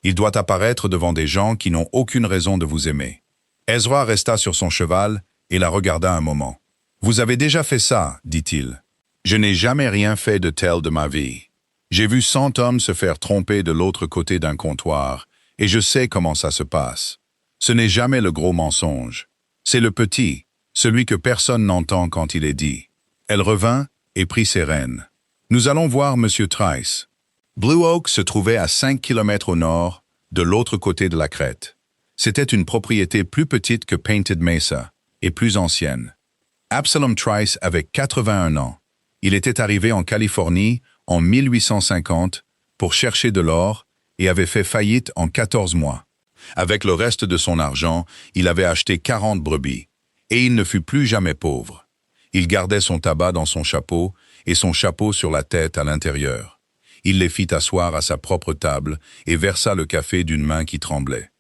Il doit apparaître devant des gens qui n'ont aucune raison de vous aimer. Ezra resta sur son cheval et la regarda un moment. « Vous avez déjà fait ça, dit-il. Je n'ai jamais rien fait de tel de ma vie. J'ai vu 100 hommes se faire tromper de l'autre côté d'un comptoir, et je sais comment ça se passe. Ce n'est jamais le gros mensonge. C'est le petit, celui que personne n'entend quand il est dit. » Elle revint et prit ses rênes. « Nous allons voir Monsieur Trice. » Blue Oak se trouvait à 5 kilomètres au nord, de l'autre côté de la crête. C'était une propriété plus petite que Painted Mesa, et plus ancienne. Absalom Trice avait 81 ans. Il était arrivé en Californie en 1850 pour chercher de l'or et avait fait faillite en 14 mois. Avec le reste de son argent, il avait acheté 40 brebis. Et il ne fut plus jamais pauvre. Il gardait son tabac dans son chapeau et son chapeau sur la tête à l'intérieur. Il les fit asseoir à sa propre table et versa le café d'une main qui tremblait.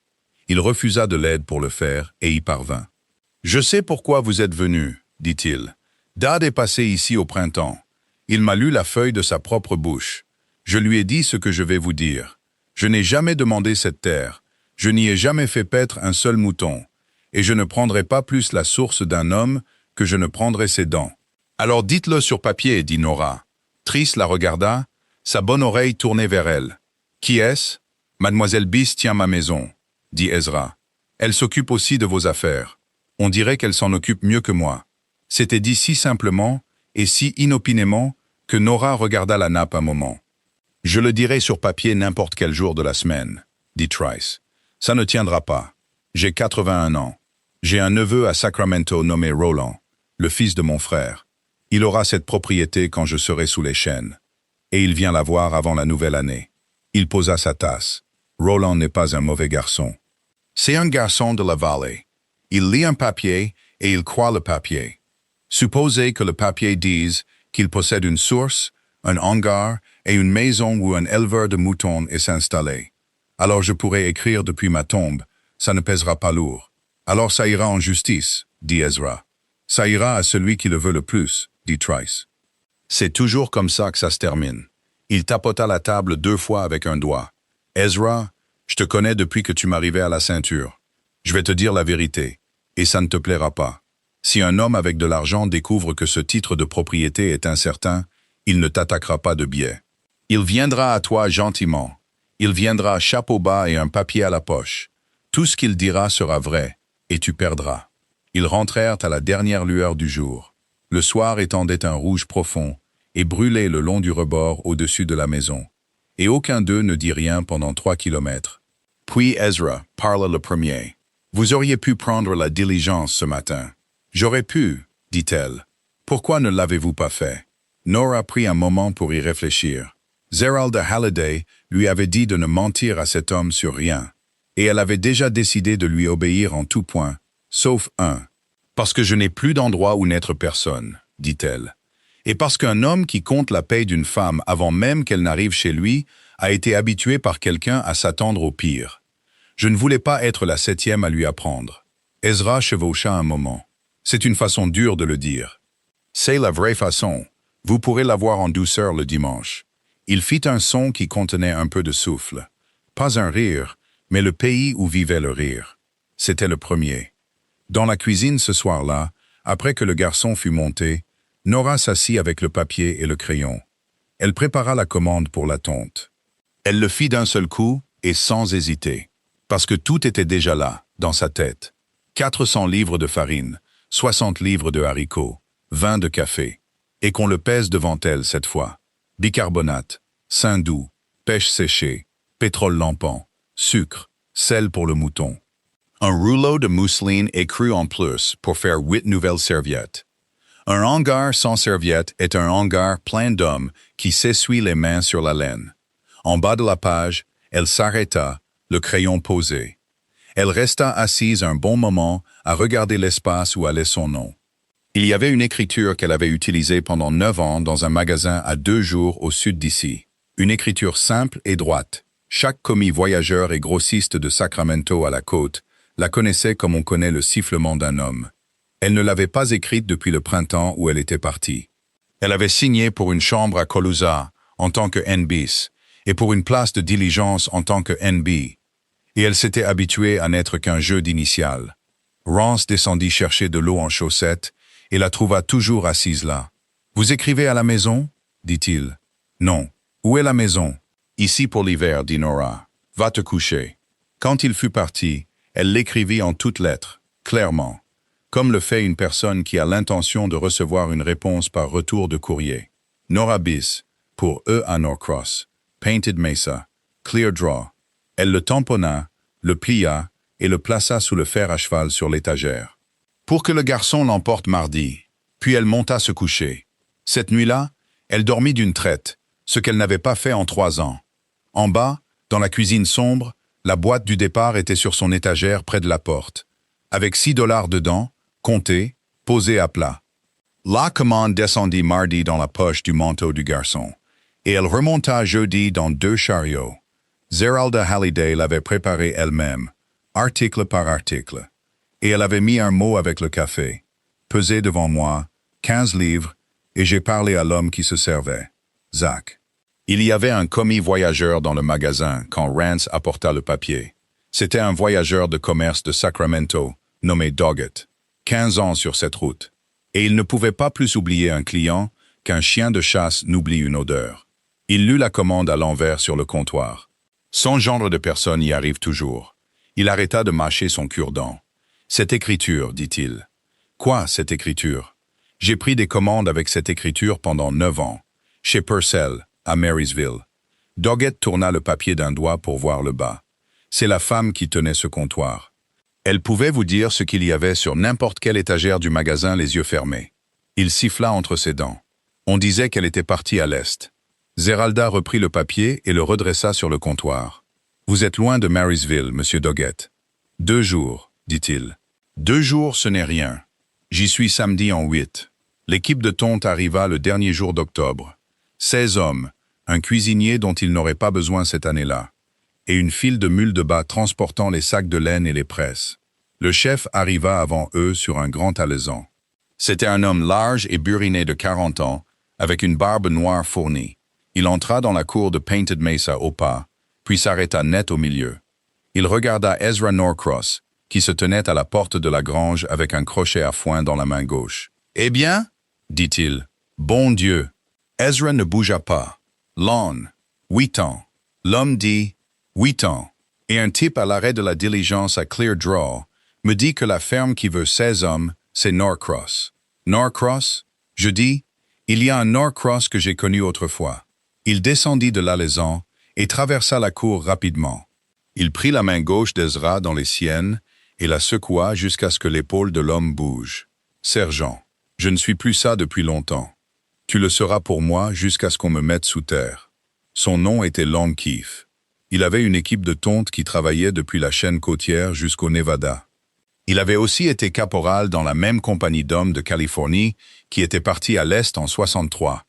Il refusa de l'aide pour le faire et y parvint. « Je sais pourquoi vous êtes venu, dit-il. Dad est passé ici au printemps. Il m'a lu la feuille de sa propre bouche. Je lui ai dit ce que je vais vous dire. Je n'ai jamais demandé cette terre, je n'y ai jamais fait paître un seul mouton, et je ne prendrai pas plus la source d'un homme que je ne prendrai ses dents. Alors dites-le sur papier, dit Nora. Tris la regarda, sa bonne oreille tournée vers elle. Qui est-ce? Mademoiselle Bis tient ma maison, dit Ezra. Elle s'occupe aussi de vos affaires. On dirait qu'elle s'en occupe mieux que moi. C'était dit si simplement et si inopinément que Nora regarda la nappe un moment. Je le dirai sur papier n'importe quel jour de la semaine, dit Trice. Ça ne tiendra pas. J'ai 81 ans. J'ai un neveu à Sacramento nommé Roland, le fils de mon frère. Il aura cette propriété quand je serai sous les chênes. Et il vient la voir avant la nouvelle année. Il posa sa tasse. Roland n'est pas un mauvais garçon. C'est un garçon de la vallée. Il lit un papier et il croit le papier. Supposez que le papier dise qu'il possède une source, un hangar et une maison où un éleveur de moutons est installé. Alors je pourrai écrire depuis ma tombe, ça ne pèsera pas lourd. Alors ça ira en justice, dit Ezra. Ça ira à celui qui le veut le plus, dit Trice. C'est toujours comme ça que ça se termine. Il tapota la table 2 fois avec un doigt. Ezra, je te connais depuis que tu m'arrivais à la ceinture. Je vais te dire la vérité, et ça ne te plaira pas. Si un homme avec de l'argent découvre que ce titre de propriété est incertain, il ne t'attaquera pas de biais. Il viendra à toi gentiment. Il viendra chapeau bas et un papier à la poche. Tout ce qu'il dira sera vrai, et tu perdras. Ils rentrèrent à la dernière lueur du jour. Le soir étendait un rouge profond et brûlait le long du rebord au-dessus de la maison. Et aucun d'eux ne dit rien pendant 3 kilomètres. Puis Ezra parla le premier. « Vous auriez pu prendre la diligence ce matin. »« J'aurais pu, dit-elle. Pourquoi ne l'avez-vous pas fait? » Nora prit un moment pour y réfléchir. Zeralda Halliday lui avait dit de ne mentir à cet homme sur rien, et elle avait déjà décidé de lui obéir en tout point, sauf un. « Parce que je n'ai plus d'endroit où n'être personne, » dit-elle. « Et parce qu'un homme qui compte la paye d'une femme avant même qu'elle n'arrive chez lui a été habitué par quelqu'un à s'attendre au pire. Je ne voulais pas être la 7e à lui apprendre. » Ezra chevaucha un moment. C'est une façon dure de le dire. C'est la vraie façon. Vous pourrez la voir en douceur le dimanche. Il fit un son qui contenait un peu de souffle. Pas un rire, mais le pays où vivait le rire. C'était le premier. Dans la cuisine ce soir-là, après que le garçon fut monté, Nora s'assit avec le papier et le crayon. Elle prépara la commande pour la tonte. Elle le fit d'un seul coup et sans hésiter, parce que tout était déjà là, dans sa tête. 400 livres de farine, 60 livres de haricots, 20 de café, et qu'on le pèse devant elle cette fois. Bicarbonate, sein doux, pêche séchée, pétrole lampant, sucre, sel pour le mouton. Un rouleau de mousseline écru en plus pour faire 8 nouvelles serviettes. Un hangar sans serviette est un hangar plein d'hommes qui s'essuient les mains sur la laine. En bas de la page, elle s'arrêta, le crayon posé. Elle resta assise un bon moment à regarder l'espace où allait son nom. Il y avait une écriture qu'elle avait utilisée pendant 9 ans dans un magasin à 2 jours au sud d'ici. Une écriture simple et droite. Chaque commis voyageur et grossiste de Sacramento à la côte la connaissait comme on connaît le sifflement d'un homme. Elle ne l'avait pas écrite depuis le printemps où elle était partie. Elle avait signé pour une chambre à Colusa en tant que N-bis et pour une place de diligence en tant que NB. Et elle s'était habituée à n'être qu'un jeu d'initiales. Rance descendit chercher de l'eau en chaussettes et la trouva toujours assise là. « Vous écrivez à la maison ?» dit-il. « Non. Où est la maison ?»« Ici pour l'hiver, dit Nora. Va te coucher. » Quand il fut parti, elle l'écrivit en toutes lettres, clairement, comme le fait une personne qui a l'intention de recevoir une réponse par retour de courrier. Nora Bis, pour E. à Norcross, Painted Mesa, Clear Draw. Elle le tamponna, le plia et le plaça sous le fer à cheval sur l'étagère. Pour que le garçon l'emporte mardi, puis elle monta se coucher. Cette nuit-là, elle dormit d'une traite, ce qu'elle n'avait pas fait en 3 ans. En bas, dans la cuisine sombre, la boîte du départ était sur son étagère près de la porte, avec $6 dedans, comptés, posés à plat. La commande descendit mardi dans la poche du manteau du garçon, et elle remonta jeudi dans 2 chariots. Zeralda Halliday l'avait préparé elle-même, article par article, et elle avait mis un mot avec le café. Pesé devant moi, 15 livres, et j'ai parlé à l'homme qui se servait. Zach. Il y avait un commis voyageur dans le magasin quand Rance apporta le papier. C'était un voyageur de commerce de Sacramento, nommé Doggett, 15 ans sur cette route. Et il ne pouvait pas plus oublier un client qu'un chien de chasse n'oublie une odeur. Il lut la commande à l'envers sur le comptoir. Son genre de personne y arrive toujours. Il arrêta de mâcher son cure-dent. « Cette écriture, dit-il. »« Quoi, cette écriture ?»« J'ai pris des commandes avec cette écriture pendant 9 ans, chez Purcell, à Marysville. » Doggett tourna le papier d'un doigt pour voir le bas. C'est la femme qui tenait ce comptoir. Elle pouvait vous dire ce qu'il y avait sur n'importe quelle étagère du magasin les yeux fermés. Il siffla entre ses dents. On disait qu'elle était partie à l'est. Zeralda reprit le papier et le redressa sur le comptoir. « Vous êtes loin de Marysville, monsieur Doggett. »« 2 jours, dit-il. »« 2 jours, ce n'est rien. J'y suis samedi en 8. L'équipe de tonte arriva le dernier jour d'octobre. 16 hommes, un cuisinier dont il n'aurait pas besoin cette année-là, et une file de mules de bas transportant les sacs de laine et les presses. Le chef arriva avant eux sur un grand alezan. C'était un homme large et buriné de 40 ans, avec une barbe noire fournie. Il entra dans la cour de Painted Mesa au pas, puis s'arrêta net au milieu. Il regarda Ezra Norcross, qui se tenait à la porte de la grange avec un crochet à foin dans la main gauche. « Eh bien ?» dit-il. « Bon Dieu !» Ezra ne bougea pas. « Lon, 8 ans. » L'homme dit « 8 ans. » Et un type à l'arrêt de la diligence à Clear Draw me dit que la ferme qui veut 16 hommes, c'est Norcross. Norcross? Je dis, il y a un Norcross que j'ai connu autrefois. Il descendit de l'alezan et traversa la cour rapidement. Il prit la main gauche d'Ezra dans les siennes et la secoua jusqu'à ce que l'épaule de l'homme bouge. « Sergent, je ne suis plus ça depuis longtemps. Tu le seras pour moi jusqu'à ce qu'on me mette sous terre. » Son nom était Long Keefe. Il avait une équipe de tonte qui travaillait depuis la chaîne côtière jusqu'au Nevada. Il avait aussi été caporal dans la même compagnie d'hommes de Californie qui était partie à l'Est en 63.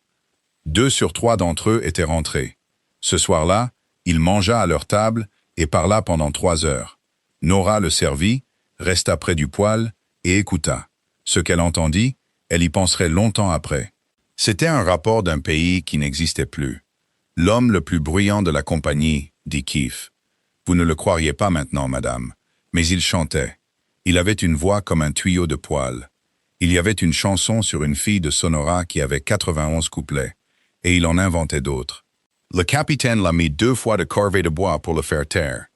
2 sur 3 d'entre eux étaient rentrés. Ce soir-là, il mangea à leur table et parla pendant 3 heures. Nora le servit, resta près du poêle et écouta. Ce qu'elle entendit, elle y penserait longtemps après. C'était un rapport d'un pays qui n'existait plus. L'homme le plus bruyant de la compagnie, dit Keefe. Vous ne le croiriez pas maintenant, madame, mais il chantait. Il avait une voix comme un tuyau de poêle. Il y avait une chanson sur une fille de Sonora qui avait 91 couplets, et il en inventait d'autres. Le capitaine l'a mis 2 fois de corvée de bois pour le faire taire.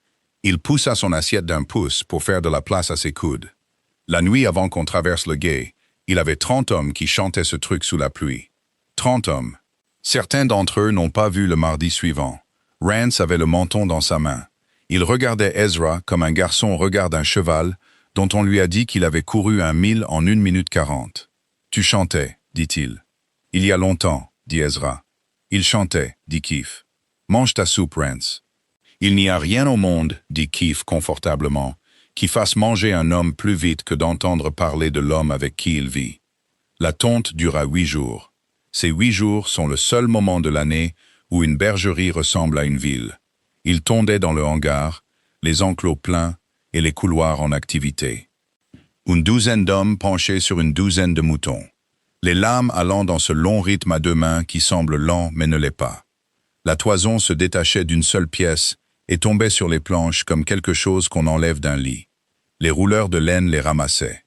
Il poussa son assiette d'1 pouce pour faire de la place à ses coudes. La nuit avant qu'on traverse le gué, il avait 30 hommes qui chantaient ce truc sous la pluie. 30 hommes. Certains d'entre eux n'ont pas vu le mardi suivant. Rance avait le menton dans sa main. Il regardait Ezra comme un garçon regarde un cheval dont on lui a dit qu'il avait couru 1 mile en 1 minute 40. « Tu chantais, dit-il. »« Il y a longtemps, dit Ezra. »« Il chantait, dit Keefe. »« Mange ta soupe, Rance. »« Il n'y a rien au monde, dit Keefe confortablement, qui fasse manger un homme plus vite que d'entendre parler de l'homme avec qui il vit. La tonte dura 8 jours. Ces 8 jours sont le seul moment de l'année où une bergerie ressemble à une ville. Il tondait dans le hangar, les enclos pleins et les couloirs en activité. Une douzaine d'hommes penchés sur une douzaine de moutons. Les lames allant dans ce long rythme à 2 mains qui semble lent mais ne l'est pas. La toison se détachait d'une seule pièce et tombait sur les planches comme quelque chose qu'on enlève d'un lit. Les rouleurs de laine les ramassaient.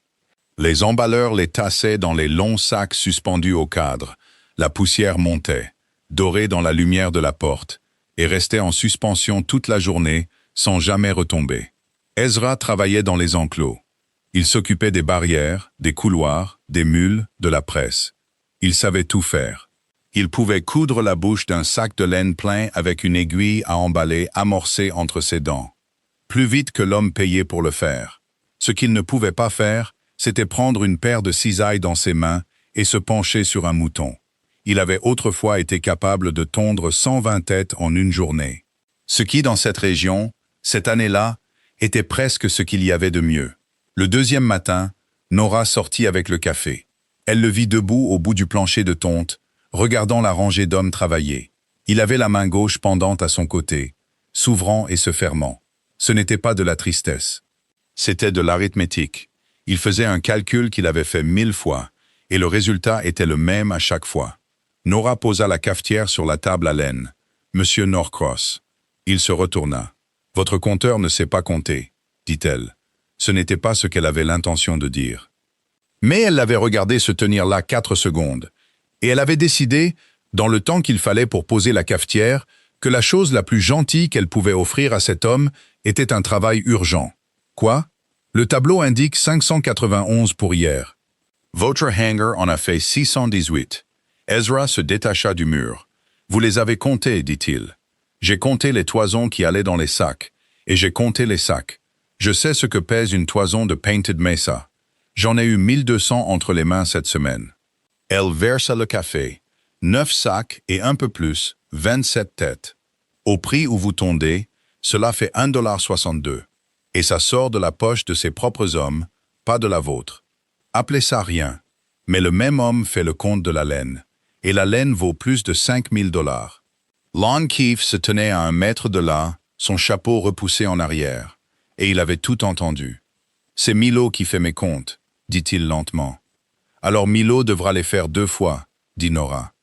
Les emballeurs les tassaient dans les longs sacs suspendus au cadre. La poussière montait, dorée dans la lumière de la porte, et restait en suspension toute la journée sans jamais retomber. Ezra travaillait dans les enclos. Il s'occupait des barrières, des couloirs, des mules, de la presse. Il savait tout faire. Il pouvait coudre la bouche d'un sac de laine plein avec une aiguille à emballer amorcée entre ses dents. Plus vite que l'homme payé pour le faire. Ce qu'il ne pouvait pas faire, c'était prendre une paire de cisailles dans ses mains et se pencher sur un mouton. Il avait autrefois été capable de tondre 120 têtes en une journée. Ce qui, dans cette région, cette année-là, était presque ce qu'il y avait de mieux. Le 2e matin, Nora sortit avec le café. Elle le vit debout au bout du plancher de tonte, regardant la rangée d'hommes travailler. Il avait la main gauche pendante à son côté, s'ouvrant et se fermant. Ce n'était pas de la tristesse. C'était de l'arithmétique. Il faisait un calcul qu'il avait fait 1000 fois, et le résultat était le même à chaque fois. Nora posa la cafetière sur la table à laine. Monsieur Norcross. Il se retourna. Votre compteur ne sait pas compter, dit-elle. Ce n'était pas ce qu'elle avait l'intention de dire. Mais elle l'avait regardé se tenir là 4 secondes, et elle avait décidé, dans le temps qu'il fallait pour poser la cafetière, que la chose la plus gentille qu'elle pouvait offrir à cet homme était un travail urgent. Quoi? Le tableau indique 591 pour hier. Votre hanger en a fait 618. Ezra se détacha du mur. Vous les avez comptés, dit-il. J'ai compté les toisons qui allaient dans les sacs, et j'ai compté les sacs. Je sais ce que pèse une toison de Painted Mesa. J'en ai eu 1200 entre les mains cette semaine. Elle versa le café. 9 sacs et un peu plus, 27 têtes. Au prix où vous tondez, cela fait $1,62. Et ça sort de la poche de ses propres hommes, pas de la vôtre. Appelez ça rien. Mais le même homme fait le compte de la laine. Et la laine vaut plus de $5,000. Lon Keefe se tenait à 1 mètre de là, son chapeau repoussé en arrière. Et il avait tout entendu. C'est Milo qui fait mes comptes, dit-il lentement. Alors Milo devra les faire 2 fois, dit Nora.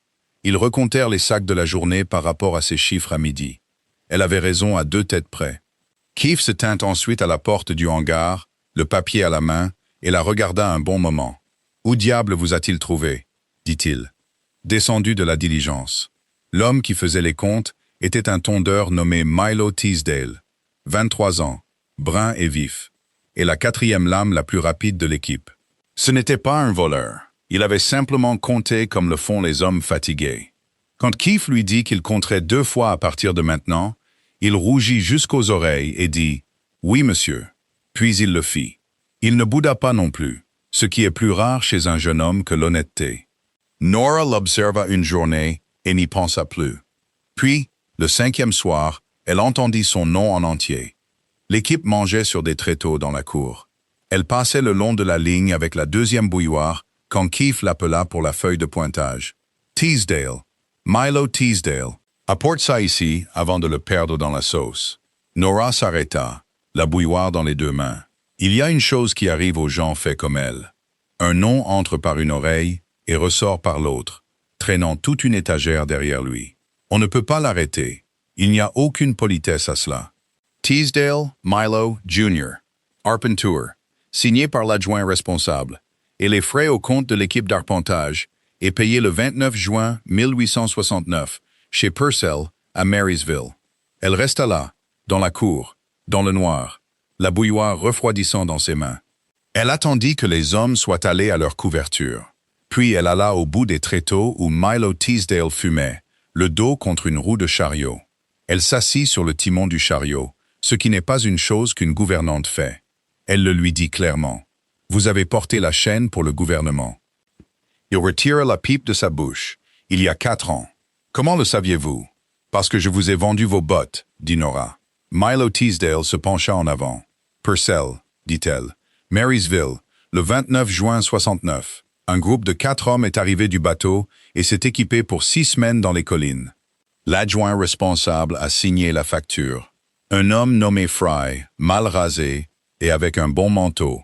Ils recomptèrent les sacs de la journée par rapport à ces chiffres à midi. Elle avait raison à 2 têtes près. Keefe se tint ensuite à la porte du hangar, le papier à la main, et la regarda un bon moment. « Où diable vous a-t-il trouvé ?» dit-il. Descendu de la diligence. L'homme qui faisait les comptes était un tondeur nommé Milo Teasdale, 23 ans, brun et vif, et la 4e lame la plus rapide de l'équipe. Ce n'était pas un voleur. Il avait simplement compté comme le font les hommes fatigués. Quand Keefe lui dit qu'il compterait 2 fois à partir de maintenant, il rougit jusqu'aux oreilles et dit « Oui, monsieur ». Puis il le fit. Il ne bouda pas non plus, ce qui est plus rare chez un jeune homme que l'honnêteté. Nora l'observa une journée et n'y pensa plus. Puis, le 5e soir, elle entendit son nom en entier. L'équipe mangeait sur des tréteaux dans la cour. Elle passait le long de la ligne avec la 2e bouilloire quand Keefe l'appela pour la feuille de pointage. « Teasdale, Milo Teasdale, apporte ça ici avant de le perdre dans la sauce. » Nora s'arrêta, la bouilloire dans les 2 mains. Il y a une chose qui arrive aux gens faits comme elle. Un nom entre par une oreille et ressort par l'autre, traînant toute une étagère derrière lui. On ne peut pas l'arrêter. Il n'y a aucune politesse à cela. Teasdale, Milo, Jr., Arpentour, signé par l'adjoint responsable, et les frais au compte de l'équipe d'arpentage, est payé le 29 juin 1869, chez Purcell, à Marysville. Elle resta là, dans la cour, dans le noir, la bouilloire refroidissant dans ses mains. Elle attendit que les hommes soient allés à leur couverture. Puis elle alla au bout des tréteaux où Milo Teasdale fumait, le dos contre une roue de chariot. Elle s'assit sur le timon du chariot, ce qui n'est pas une chose qu'une gouvernante fait. Elle le lui dit clairement. « Vous avez porté la chaîne pour le gouvernement. » Il retira la pipe de sa bouche. « Il y a 4 ans. »« Comment le saviez-vous? »« Parce que je vous ai vendu vos bottes, » dit Nora. Milo Teasdale se pencha en avant. « Purcell, » dit-elle. « Marysville, le 29 juin 69. Un groupe de 4 hommes est arrivé du bateau et s'est équipé pour 6 semaines dans les collines. » L'adjoint responsable a signé la facture. Un homme nommé Fry, mal rasé et avec un bon manteau.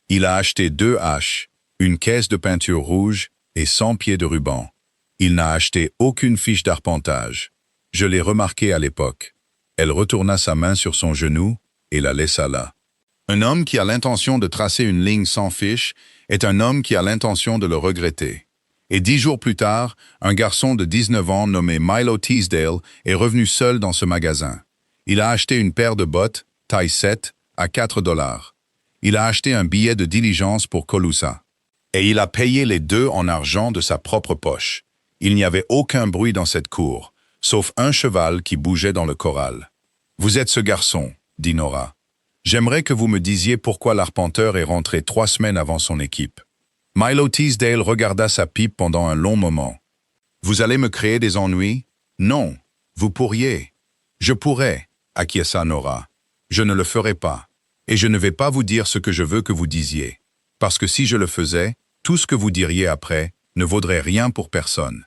Il a acheté 2 haches, une caisse de peinture rouge et 100 pieds de ruban. Il n'a acheté aucune fiche d'arpentage. Je l'ai remarqué à l'époque. Elle retourna sa main sur son genou et la laissa là. Un homme qui a l'intention de tracer une ligne sans fiche est un homme qui a l'intention de le regretter. Et 10 jours plus tard, un garçon de 19 ans nommé Milo Teasdale est revenu seul dans ce magasin. Il a acheté une paire de bottes, taille 7, à $4. Il a acheté un billet de diligence pour Colusa. Et il a payé les 2 en argent de sa propre poche. Il n'y avait aucun bruit dans cette cour, sauf un cheval qui bougeait dans le corral. « Vous êtes ce garçon, » dit Nora. « J'aimerais que vous me disiez pourquoi l'arpenteur est rentré 3 semaines avant son équipe. » Milo Teasdale regarda sa pipe pendant un long moment. « Vous allez me créer des ennuis? »« Non, vous pourriez. »« Je pourrais, » acquiesça Nora. « Je ne le ferai pas. Et je ne vais pas vous dire ce que je veux que vous disiez. Parce que si je le faisais, tout ce que vous diriez après ne vaudrait rien pour personne. »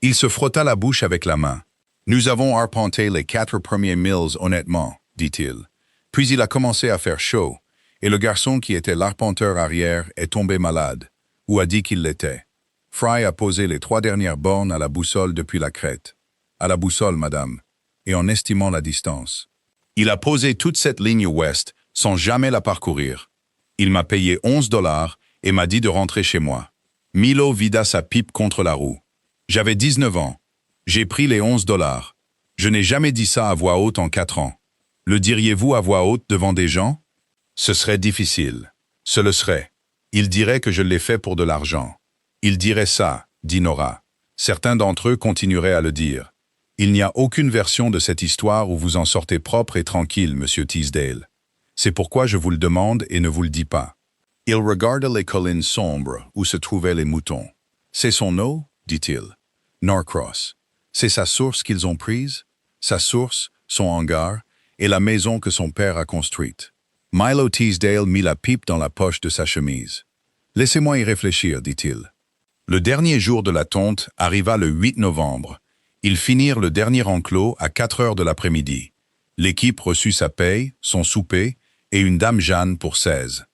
Il se frotta la bouche avec la main. « Nous avons arpenté les 4 premiers mills honnêtement, » dit-il. Puis il a commencé à faire chaud, et le garçon qui était l'arpenteur arrière est tombé malade, ou a dit qu'il l'était. Fry a posé les 3 dernières bornes à la boussole depuis la crête. « À la boussole, madame. » et en estimant la distance. Il a posé toute cette ligne ouest sans jamais la parcourir. Il m'a payé 11 $ et m'a dit de rentrer chez moi. Milo vida sa pipe contre la roue. J'avais 19 ans. J'ai pris les 11 $. Je n'ai jamais dit ça à voix haute en 4 ans. Le diriez-vous à voix haute devant des gens? Ce serait difficile. Ce le serait. Il dirait que je l'ai fait pour de l'argent. Il dirait ça, dit Nora. Certains d'entre eux continueraient à le dire. Il n'y a aucune version de cette histoire où vous en sortez propre et tranquille, monsieur Teasdale. C'est pourquoi je vous le demande et ne vous le dis pas. Il regarda les collines sombres où se trouvaient les moutons. C'est son eau, dit-il. Norcross. C'est sa source qu'ils ont prise, sa source, son hangar, et la maison que son père a construite. Milo Teasdale mit la pipe dans la poche de sa chemise. « Laissez-moi y réfléchir, dit-il. » Le dernier jour de la tonte arriva le 8 novembre. Ils finirent le dernier enclos à 4 heures de l'après-midi. L'équipe reçut sa paye, son souper, et une dame Jeanne pour 16.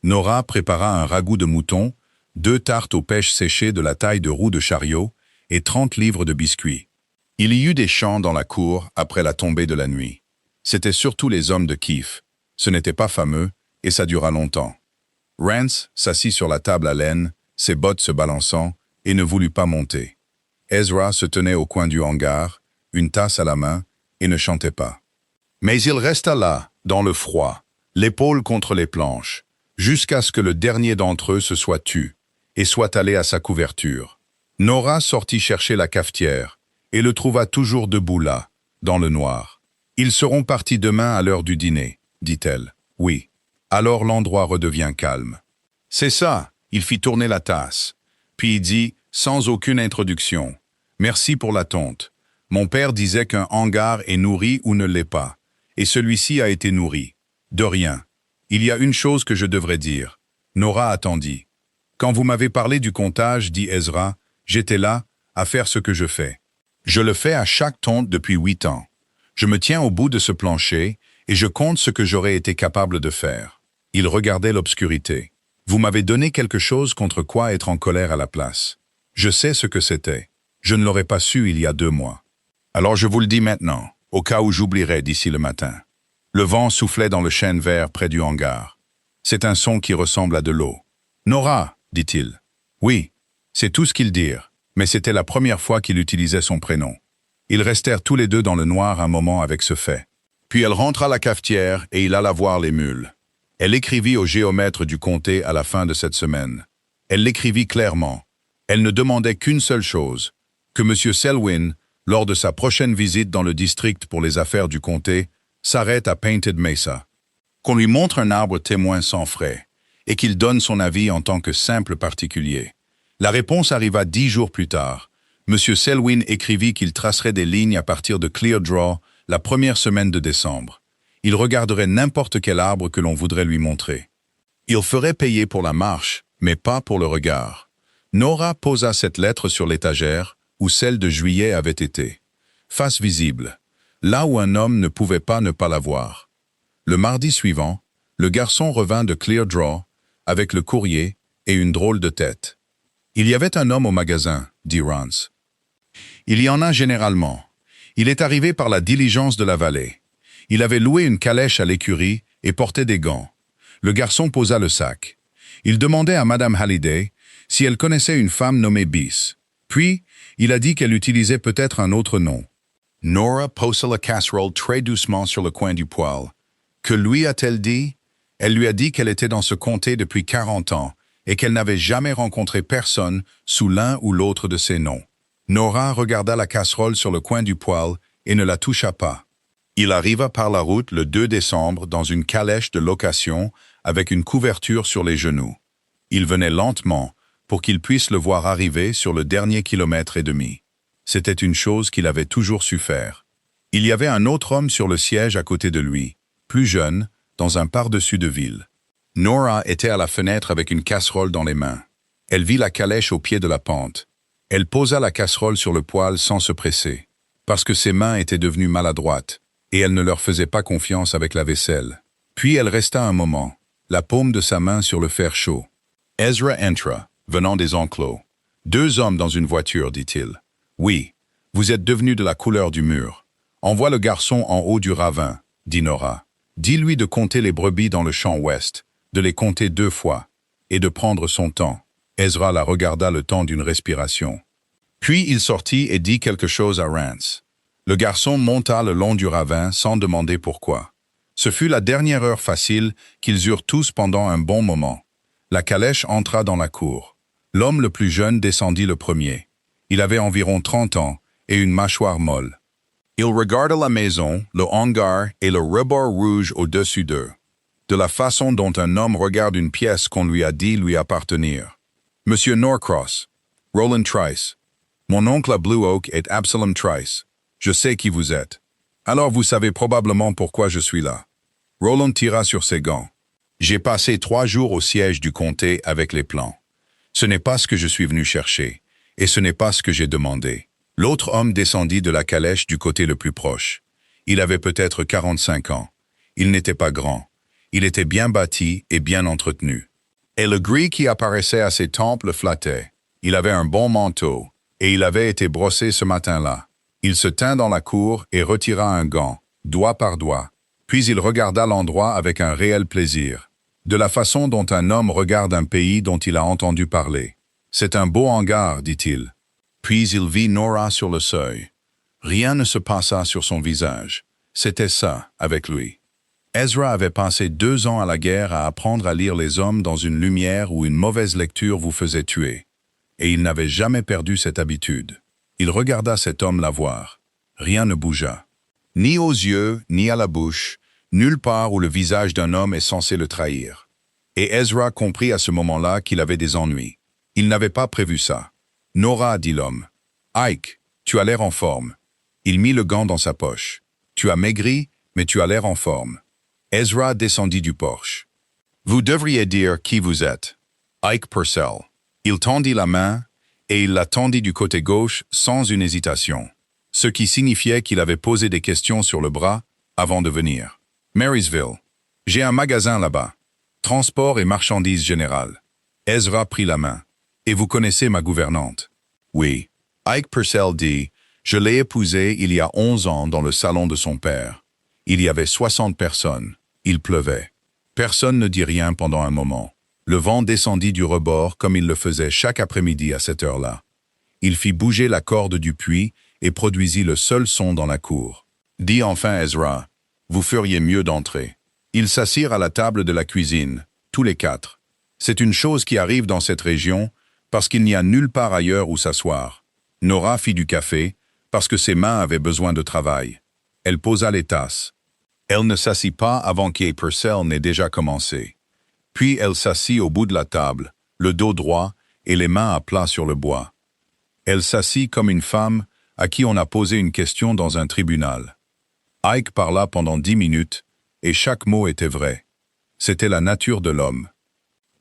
Nora prépara un ragoût de mouton, 2 tartes aux pêches séchées de la taille de roues de chariot et 30 livres de biscuits. Il y eut des chants dans la cour après la tombée de la nuit. C'étaient surtout les hommes de Keefe. Ce n'était pas fameux, et ça dura longtemps. Rance s'assit sur la table à laine, ses bottes se balançant, et ne voulut pas monter. Ezra se tenait au coin du hangar, une tasse à la main, et ne chantait pas. Mais il resta là, dans le froid, l'épaule contre les planches, jusqu'à ce que le dernier d'entre eux se soit tu, et soit allé à sa couverture. Nora sortit chercher la cafetière, et le trouva toujours debout là, dans le noir. « Ils seront partis demain à l'heure du dîner, » dit-elle. « Oui. » Alors l'endroit redevient calme. « C'est ça !» Il fit tourner la tasse. Puis il dit, sans aucune introduction, « Merci pour la tonte. Mon père disait qu'un hangar est nourri ou ne l'est pas. Et celui-ci a été nourri. De rien. Il y a une chose que je devrais dire. » Nora attendit. « Quand vous m'avez parlé du comptage, dit Ezra, j'étais là, à faire ce que je fais. Je le fais à chaque tonte depuis 8 ans. Je me tiens au bout de ce plancher et je compte ce que j'aurais été capable de faire. » Il regardait l'obscurité. « Vous m'avez donné quelque chose contre quoi être en colère à la place. Je sais ce que c'était. Je ne l'aurais pas su il y a 2 mois. Alors je vous le dis maintenant, au cas où j'oublierai d'ici le matin. » Le vent soufflait dans le chêne vert près du hangar. C'est un son qui ressemble à de l'eau. « Nora, dit-il. »« Oui. » C'est tout ce qu'ils dirent, mais c'était la première fois qu'il utilisait son prénom. Ils restèrent tous les deux dans le noir un moment avec ce fait. Puis elle rentra à la cafetière et il alla voir les mules. Elle écrivit au géomètre du comté à la fin de cette semaine. Elle l'écrivit clairement. Elle ne demandait qu'une seule chose, que M. Selwyn, lors de sa prochaine visite dans le district pour les affaires du comté, s'arrête à Painted Mesa. Qu'on lui montre un arbre témoin sans frais, et qu'il donne son avis en tant que simple particulier. La réponse arriva 10 jours plus tard. M. Selwyn écrivit qu'il tracerait des lignes à partir de Clear Draw la première semaine de décembre. Il regarderait n'importe quel arbre que l'on voudrait lui montrer. Il ferait payer pour la marche, mais pas pour le regard. Nora posa cette lettre sur l'étagère, où celle de juillet avait été. Face visible, là où un homme ne pouvait pas ne pas la voir. Le mardi suivant, le garçon revint de Clear Draw, avec le courrier et une drôle de tête. « Il y avait un homme au magasin, dit Rance. Il y en a généralement. Il est arrivé par la diligence de la vallée. Il avait loué une calèche à l'écurie et portait des gants. Le garçon posa le sac. Il demandait à Madame Halliday si elle connaissait une femme nommée Bis. Puis, il a dit qu'elle utilisait peut-être un autre nom. Nora posa la casserole très doucement sur le coin du poêle. Que lui a-t-elle dit? Elle lui a dit qu'elle était dans ce comté depuis 40 ans et qu'elle n'avait jamais rencontré personne sous l'un ou l'autre de ces noms. Nora regarda la casserole sur le coin du poêle et ne la toucha pas. Il arriva par la route le 2 décembre dans une calèche de location avec une couverture sur les genoux. Il venait lentement pour qu'il puisse le voir arriver sur le dernier 1,5 kilomètre. C'était une chose qu'il avait toujours su faire. Il y avait un autre homme sur le siège à côté de lui, plus jeune, dans un par-dessus de ville. Nora était à la fenêtre avec une casserole dans les mains. Elle vit la calèche au pied de la pente. Elle posa la casserole sur le poêle sans se presser, parce que ses mains étaient devenues maladroites, et elle ne leur faisait pas confiance avec la vaisselle. Puis elle resta un moment, la paume de sa main sur le fer chaud. Ezra entra, venant des enclos. « 2 hommes dans une voiture, dit-il. « Oui, vous êtes devenus de la couleur du mur. Envoie le garçon en haut du ravin, dit Nora. Dis-lui de compter les brebis dans le champ ouest, de les compter 2 fois, et de prendre son temps. Ezra la regarda le temps d'une respiration. Puis il sortit et dit quelque chose à Rance. Le garçon monta le long du ravin sans demander pourquoi. Ce fut la dernière heure facile qu'ils eurent tous pendant un bon moment. La calèche entra dans la cour. L'homme le plus jeune descendit le premier. Il avait environ 30 ans et une mâchoire molle. Il regarda la maison, le hangar et le rebord rouge au-dessus d'eux, de la façon dont un homme regarde une pièce qu'on lui a dit lui appartenir. « Monsieur Norcross, Roland Trice, mon oncle à Blue Oak est Absalom Trice. Je sais qui vous êtes. Alors vous savez probablement pourquoi je suis là. » Roland tira sur ses gants. « J'ai passé 3 jours au siège du comté avec les plans. Ce n'est pas ce que je suis venu chercher, et ce n'est pas ce que j'ai demandé. » L'autre homme descendit de la calèche du côté le plus proche. Il avait peut-être 45 ans. Il n'était pas grand. Il était bien bâti et bien entretenu. Et le gris qui apparaissait à ses tempes le flattait. Il avait un bon manteau, et il avait été brossé ce matin-là. Il se tint dans la cour et retira un gant, doigt par doigt. Puis il regarda l'endroit avec un réel plaisir, de la façon dont un homme regarde un pays dont il a entendu parler. « C'est un beau hangar, dit-il. » Puis il vit Nora sur le seuil. Rien ne se passa sur son visage. C'était ça, avec lui. Ezra avait passé 2 ans à la guerre à apprendre à lire les hommes dans une lumière où une mauvaise lecture vous faisait tuer. Et il n'avait jamais perdu cette habitude. Il regarda cet homme la voir. Rien ne bougea. Ni aux yeux, ni à la bouche, nulle part où le visage d'un homme est censé le trahir. Et Ezra comprit à ce moment-là qu'il avait des ennuis. Il n'avait pas prévu ça. « Nora, dit l'homme. Ike, tu as l'air en forme. » Il mit le gant dans sa poche. « Tu as maigri, mais tu as l'air en forme. » Ezra descendit du porche. « Vous devriez dire qui vous êtes. » Ike Purcell. Il tendit la main, et il la tendit du côté gauche sans une hésitation, ce qui signifiait qu'il avait posé des questions sur le bras avant de venir. « Marysville. J'ai un magasin là-bas. Transport et marchandises générales. » Ezra prit la main. « Et vous connaissez ma gouvernante. » « Oui. » Ike Purcell dit, « Je l'ai épousée il y a 11 ans dans le salon de son père. Il y avait 60 personnes. Il pleuvait. Personne ne dit rien pendant un moment. Le vent descendit du rebord comme il le faisait chaque après-midi à cette heure-là. Il fit bouger la corde du puits et produisit le seul son dans la cour. Dit enfin Ezra, « Vous feriez mieux d'entrer. » Ils s'assirent à la table de la cuisine, tous les 4. C'est une chose qui arrive dans cette région, parce qu'il n'y a nulle part ailleurs où s'asseoir. Nora fit du café, parce que ses mains avaient besoin de travail. Elle posa les tasses. Elle ne s'assit pas avant qu'Ike Purcell n'ait déjà commencé. Puis elle s'assit au bout de la table, le dos droit et les mains à plat sur le bois. Elle s'assit comme une femme à qui on a posé une question dans un tribunal. Ike parla pendant 10 minutes, et chaque mot était vrai. C'était la nature de l'homme.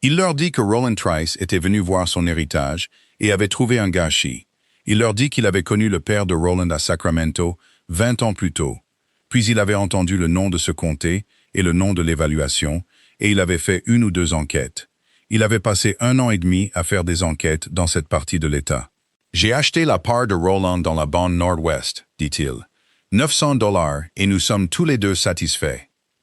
Il leur dit que Roland Trice était venu voir son héritage et avait trouvé un gâchis. Il leur dit qu'il avait connu le père de Roland à Sacramento 20 ans plus tôt. Puis il avait entendu le nom de ce comté et le nom de l'évaluation, et il avait fait 1 ou 2 enquêtes. Il avait passé 1 an et demi à faire des enquêtes dans cette partie de l'État. « J'ai acheté la part de Roland dans la bande nord-ouest, dit-il. 900 $ et nous sommes tous les 2 satisfaits.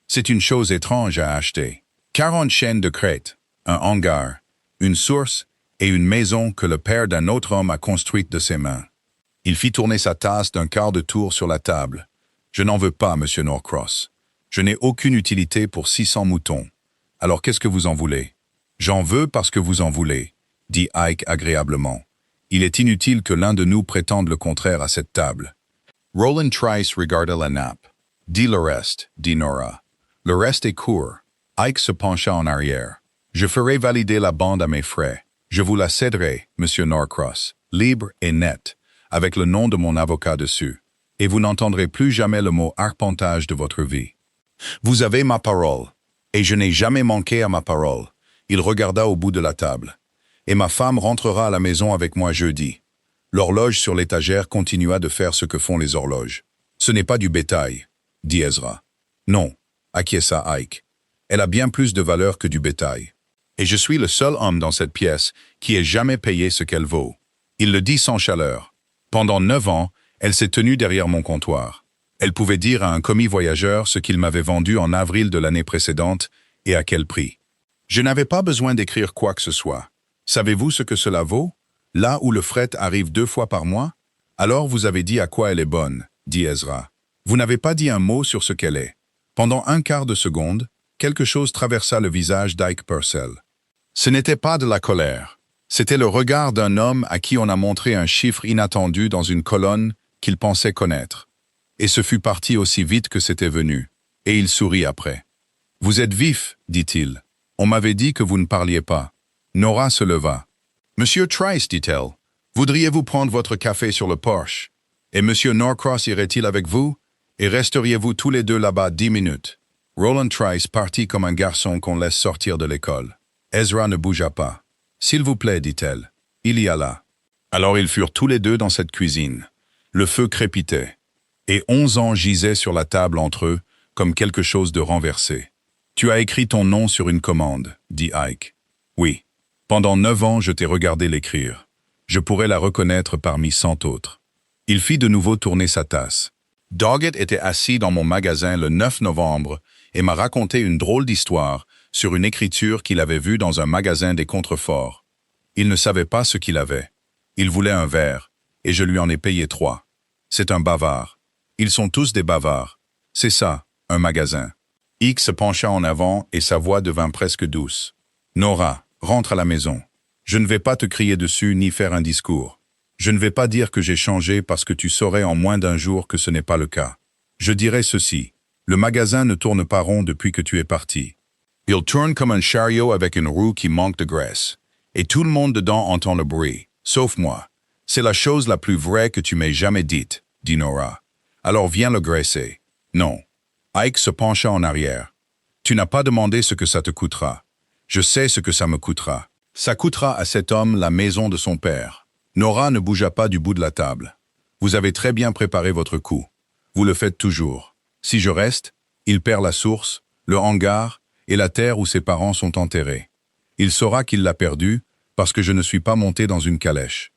C'est une chose étrange à acheter. 40 chaînes de crête, un hangar, une source et une maison que le père d'un autre homme a construite de ses mains. » Il fit tourner sa tasse d'un quart de tour sur la table. « Je n'en veux pas, monsieur Norcross. Je n'ai aucune utilité pour 600 moutons. Alors qu'est-ce que vous en voulez? »« J'en veux parce que vous en voulez, » dit Ike agréablement. « Il est inutile que l'un de nous prétende le contraire à cette table. » Roland Trice regarda la nappe. « Dis le reste, » dit Nora. « Le reste est court. » Ike se pencha en arrière. « Je ferai valider la bande à mes frais. Je vous la céderai, monsieur Norcross, libre et net, avec le nom de mon avocat dessus. Et vous n'entendrez plus jamais le mot arpentage de votre vie. Vous avez ma parole, et je n'ai jamais manqué à ma parole. » Il regarda au bout de la table. « Et ma femme rentrera à la maison avec moi jeudi. » L'horloge sur l'étagère continua de faire ce que font les horloges. « Ce n'est pas du bétail, » dit Ezra. « Non, » acquiesça Ike. « Elle a bien plus de valeur que du bétail. Et je suis le seul homme dans cette pièce qui ait jamais payé ce qu'elle vaut. » Il le dit sans chaleur. « Pendant 9 ans, elle s'est tenue derrière mon comptoir. Elle pouvait dire à un commis voyageur ce qu'il m'avait vendu en avril de l'année précédente et à quel prix. Je n'avais pas besoin d'écrire quoi que ce soit. Savez-vous ce que cela vaut? Là où le fret arrive 2 fois par mois? Alors vous avez dit à quoi elle est bonne, dit Ezra. Vous n'avez pas dit un mot sur ce qu'elle est. Pendant un quart de seconde, quelque chose traversa le visage d'Ike Purcell. Ce n'était pas de la colère. C'était le regard d'un homme à qui on a montré un chiffre inattendu dans une colonne qu'il pensait connaître. Et ce fut parti aussi vite que c'était venu. Et il sourit après. « Vous êtes vif, dit-il. On m'avait dit que vous ne parliez pas. » Nora se leva. « Monsieur Trice, dit-elle, voudriez-vous prendre votre café sur le porche? Et Monsieur Norcross irait-il avec vous? Et resteriez-vous tous les deux là-bas 10 minutes? » Roland Trice partit comme un garçon qu'on laisse sortir de l'école. Ezra ne bougea pas. « S'il vous plaît, dit-elle. » Il y alla. Alors ils furent tous les deux dans cette cuisine. Le feu crépitait. Et 11 ans gisaient sur la table entre eux, comme quelque chose de renversé. « Tu as écrit ton nom sur une commande, dit Ike. Oui. Pendant 9 ans, je t'ai regardé l'écrire. Je pourrais la reconnaître parmi 100 autres. » Il fit de nouveau tourner sa tasse. Doggett était assis dans mon magasin le 9 novembre et m'a raconté une drôle d'histoire sur une écriture qu'il avait vue dans un magasin des contreforts. Il ne savait pas ce qu'il avait. Il voulait un verre, et je lui en ai payé 3. C'est un bavard. Ils sont tous des bavards. C'est ça, un magasin. Ike se pencha en avant et sa voix devint presque douce. « Nora, rentre à la maison. Je ne vais pas te crier dessus ni faire un discours. Je ne vais pas dire que j'ai changé parce que tu saurais en moins d'un jour que ce n'est pas le cas. Je dirai ceci. Le magasin ne tourne pas rond depuis que tu es parti. Il tourne comme un chariot avec une roue qui manque de graisse. Et tout le monde dedans entend le bruit, sauf moi. C'est la chose la plus vraie que tu m'aies jamais dite, dit Nora. Alors viens le graisser. Non. Ike se pencha en arrière. Tu n'as pas demandé ce que ça te coûtera. Je sais ce que ça me coûtera. Ça coûtera à cet homme la maison de son père. Nora ne bougea pas du bout de la table. Vous avez très bien préparé votre coup. Vous le faites toujours. Si je reste, il perd la source, le hangar et la terre où ses parents sont enterrés. Il saura qu'il l'a perdu parce que je ne suis pas monté dans une calèche.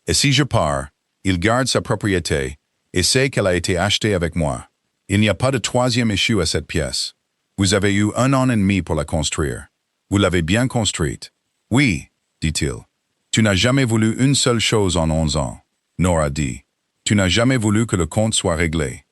Et si je pars, il garde sa propriété et sait qu'elle a été achetée avec moi. Il n'y a pas de 3e issue à cette pièce. Vous avez eu 1 an et demi pour la construire. Vous l'avez bien construite. Oui, dit-il. Tu n'as jamais voulu une seule chose en 11 ans. Nora dit. Tu n'as jamais voulu que le compte soit réglé.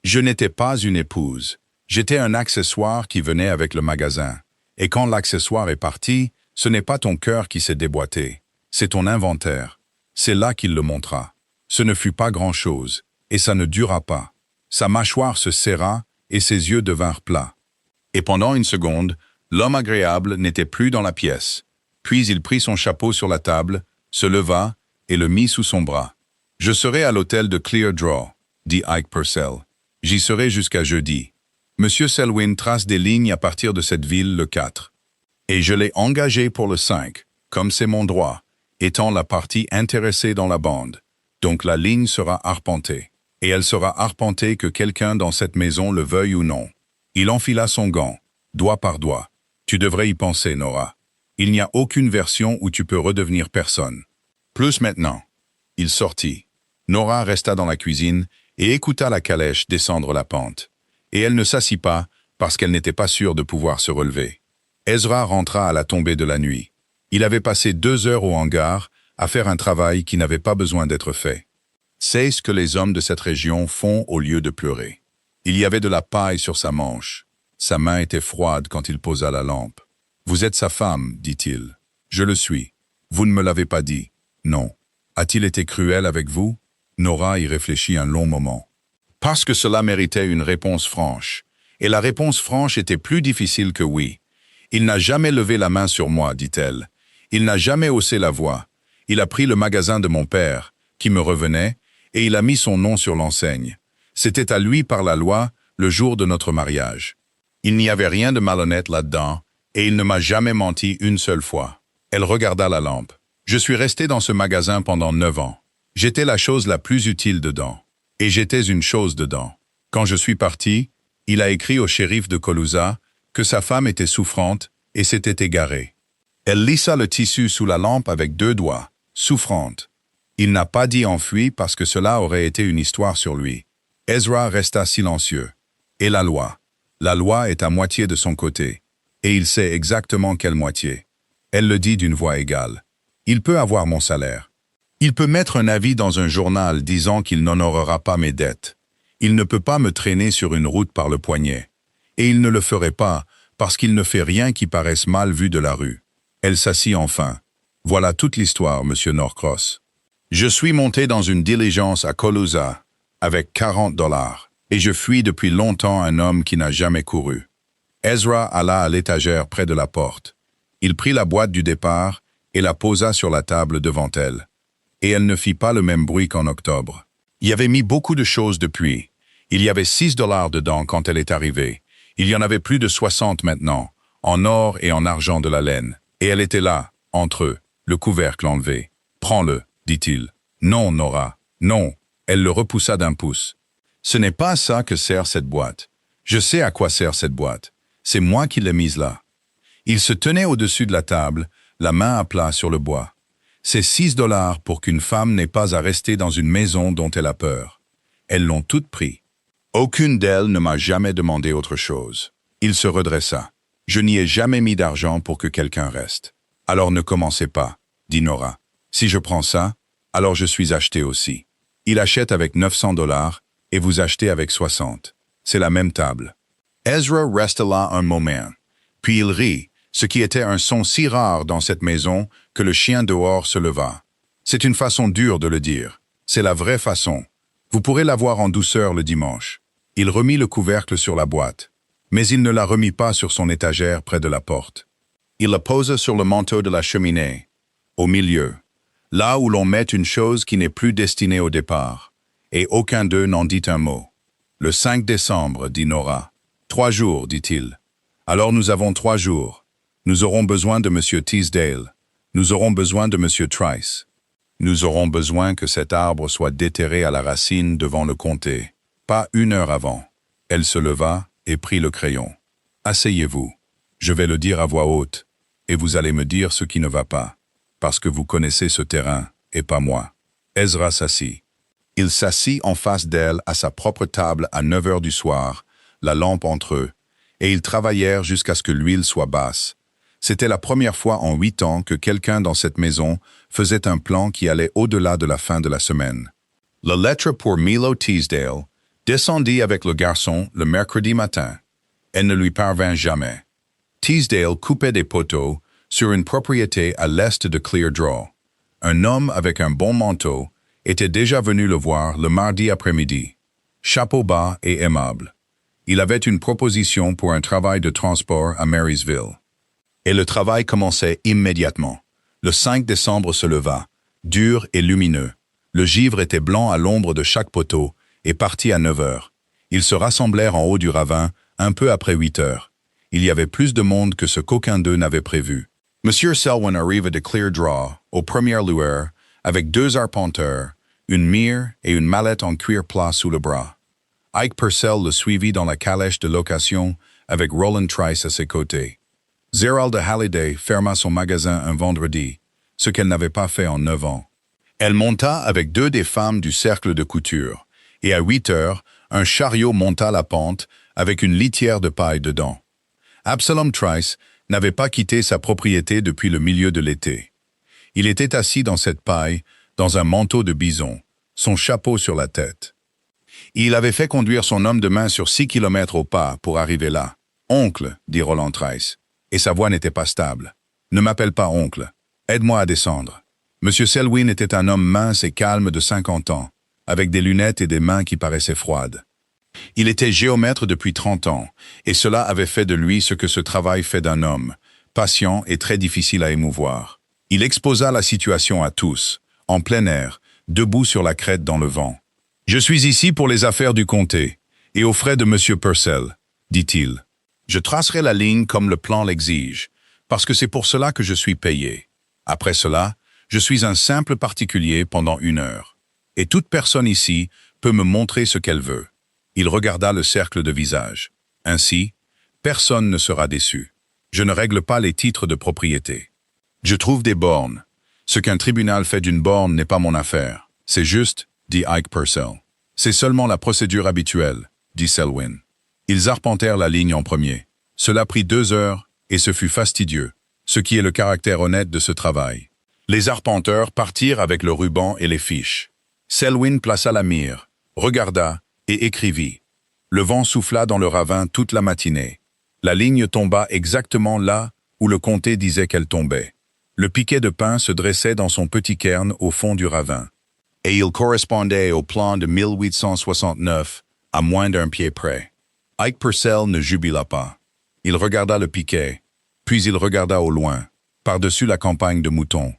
Je n'étais pas une épouse. J'étais un accessoire qui venait avec le magasin. Et quand l'accessoire est parti, ce n'est pas ton cœur qui s'est déboîté. C'est ton inventaire. C'est là qu'il le montra. Ce ne fut pas grand-chose, et ça ne dura pas. Sa mâchoire se serra et ses yeux devinrent plats. Et pendant une seconde, l'homme agréable n'était plus dans la pièce. Puis il prit son chapeau sur la table, se leva et le mit sous son bras. « Je serai à l'hôtel de Clear Draw, » dit Ike Purcell. « J'y serai jusqu'à jeudi. Monsieur Selwyn trace des lignes à partir de cette ville le 4. Et je l'ai engagé pour le 5, comme c'est mon droit, étant la partie intéressée dans la bande. Donc la ligne sera arpentée. Et elle sera arpentée que quelqu'un dans cette maison le veuille ou non. » Il enfila son gant, doigt par doigt. « Tu devrais y penser, Nora. Il n'y a aucune version où tu peux redevenir personne. Plus maintenant. » Il sortit. Nora resta dans la cuisine et écouta la calèche descendre la pente. Et elle ne s'assit pas parce qu'elle n'était pas sûre de pouvoir se relever. Ezra rentra à la tombée de la nuit. Il avait passé 2 heures au hangar à faire un travail qui n'avait pas besoin d'être fait. C'est ce que les hommes de cette région font au lieu de pleurer. Il y avait de la paille sur sa manche. Sa main était froide quand il posa la lampe. « Vous êtes sa femme, dit-il. »« Je le suis. Vous ne me l'avez pas dit. »« Non. A-t-il été cruel avec vous ?» Nora y réfléchit un long moment. Parce que cela méritait une réponse franche. Et la réponse franche était plus difficile que oui. « Il n'a jamais levé la main sur moi, dit-elle. Il n'a jamais haussé la voix. Il a pris le magasin de mon père, qui me revenait, et il a mis son nom sur l'enseigne. C'était à lui par la loi, le jour de notre mariage. Il n'y avait rien de malhonnête là-dedans, et il ne m'a jamais menti une seule fois. » Elle regarda la lampe. « Je suis resté dans ce magasin pendant 9 ans. J'étais la chose la plus utile dedans. Et j'étais une chose dedans. Quand je suis parti, il a écrit au shérif de Colusa que sa femme était souffrante et s'était égarée. Elle lissa le tissu sous la lampe avec 2 doigts, souffrante. Il n'a pas dit enfui parce que cela aurait été une histoire sur lui. Ezra resta silencieux. Et la loi? La loi est à moitié de son côté. Et il sait exactement quelle moitié. Elle le dit d'une voix égale. Il peut avoir mon salaire. Il peut mettre un avis dans un journal disant qu'il n'honorera pas mes dettes. Il ne peut pas me traîner sur une route par le poignet. Et il ne le ferait pas, parce qu'il ne fait rien qui paraisse mal vu de la rue. Elle s'assit enfin. Voilà toute l'histoire, monsieur Norcross. Je suis monté dans une diligence à Colusa, avec $40, et je fuis depuis longtemps un homme qui n'a jamais couru. Ezra alla à l'étagère près de la porte. Il prit la boîte du départ et la posa sur la table devant elle. Et elle ne fit pas le même bruit qu'en octobre. Il y avait mis beaucoup de choses depuis. Il y avait $6 dedans quand elle est arrivée. Il y en avait plus de 60 maintenant, en or et en argent de la laine. Et elle était là, entre eux, le couvercle enlevé. « Prends-le, dit-il. »« Non, Nora, non. » Elle le repoussa d'un pouce. « Ce n'est pas à ça que sert cette boîte. Je sais à quoi sert cette boîte. C'est moi qui l'ai mise là. » Il se tenait au-dessus de la table, la main à plat sur le bois. C'est $6 pour qu'une femme n'ait pas à rester dans une maison dont elle a peur. Elles l'ont toutes pris. Aucune d'elles ne m'a jamais demandé autre chose. Il se redressa. Je n'y ai jamais mis d'argent pour que quelqu'un reste. Alors ne commencez pas, dit Nora. Si je prends ça, alors je suis acheté aussi. Il achète avec $900 et vous achetez avec 60. C'est la même table. Ezra resta là un moment. Puis il rit, ce qui était un son si rare dans cette maison que le chien dehors se leva. C'est une façon dure de le dire. C'est la vraie façon. Vous pourrez la voir en douceur le dimanche. Il remit le couvercle sur la boîte, mais il ne la remit pas sur son étagère près de la porte. Il la posa sur le manteau de la cheminée, au milieu, là où l'on met une chose qui n'est plus destinée au départ, et aucun d'eux n'en dit un mot. Le 5 décembre, dit Nora. 3 jours, dit-il. Alors nous avons 3 jours. Nous aurons besoin de M. Teasdale. Nous aurons besoin de M. Trice. Nous aurons besoin que cet arbre soit déterré à la racine devant le comté. Pas 1 heure avant. Elle se leva et prit le crayon. Asseyez-vous. Je vais le dire à voix haute, et vous allez me dire ce qui ne va pas, parce que vous connaissez ce terrain, et pas moi. Ezra s'assit. Il s'assit en face d'elle à sa propre table à 9 heures du soir, la lampe entre eux, et ils travaillèrent jusqu'à ce que l'huile soit basse. C'était la première fois en 8 ans que quelqu'un dans cette maison faisait un plan qui allait au-delà de la fin de la semaine. La lettre pour Milo Teasdale descendit avec le garçon le mercredi matin. Elle ne lui parvint jamais. Teasdale coupait des poteaux sur une propriété à l'est de Cleardraw. Un homme avec un bon manteau était déjà venu le voir le mardi après-midi. Chapeau bas et aimable. Il avait une proposition pour un travail de transport à Marysville. Et le travail commençait immédiatement. Le 5 décembre se leva, dur et lumineux. Le givre était blanc à l'ombre de chaque poteau et partit à 9 heures. Ils se rassemblèrent en haut du ravin un peu après 8 heures. Il y avait plus de monde que ce qu'aucun d'eux n'avait prévu. Monsieur Selwyn arriva de Cleardraw, aux premières lueurs, avec 2 arpenteurs, une mire et une mallette en cuir plat sous le bras. Ike Purcell le suivit dans la calèche de location avec Roland Trice à ses côtés. Zeralda Halliday ferma son magasin un vendredi, ce qu'elle n'avait pas fait en 9 ans. Elle monta avec 2 des femmes du cercle de couture, et à 8 heures, un chariot monta la pente avec une litière de paille dedans. Absalom Trice n'avait pas quitté sa propriété depuis le milieu de l'été. Il était assis dans cette paille, dans un manteau de bison, son chapeau sur la tête. Il avait fait conduire son homme de main sur 6 kilomètres au pas pour arriver là. « Oncle », dit Roland Trice, et sa voix n'était pas stable. « Ne m'appelle pas oncle. Aide-moi à descendre. » Monsieur Selwyn était un homme mince et calme de 50 ans, avec des lunettes et des mains qui paraissaient froides. Il était géomètre depuis 30 ans, et cela avait fait de lui ce que ce travail fait d'un homme, patient et très difficile à émouvoir. Il exposa la situation à tous, en plein air, debout sur la crête dans le vent. « Je suis ici pour les affaires du comté, et aux frais de Monsieur Purcell, dit-il. Je tracerai la ligne comme le plan l'exige, parce que c'est pour cela que je suis payé. Après cela, je suis un simple particulier pendant 1 heure. Et toute personne ici peut me montrer ce qu'elle veut. » Il regarda le cercle de visages. Ainsi, personne ne sera déçu. Je ne règle pas les titres de propriété. Je trouve des bornes. Ce qu'un tribunal fait d'une borne n'est pas mon affaire. C'est juste, dit Ike Purcell. C'est seulement la procédure habituelle, dit Selwyn. Ils arpentèrent la ligne en premier. Cela prit 2 heures, et ce fut fastidieux, ce qui est le caractère honnête de ce travail. Les arpenteurs partirent avec le ruban et les fiches. Selwyn plaça la mire, regarda et écrivit. Le vent souffla dans le ravin toute la matinée. La ligne tomba exactement là où le comté disait qu'elle tombait. Le piquet de pin se dressait dans son petit cairn au fond du ravin. Et il correspondait au plan de 1869, à moins d'un pied près. Ike Purcell ne jubila pas. Il regarda le piquet, puis il regarda au loin, par-dessus la campagne de moutons.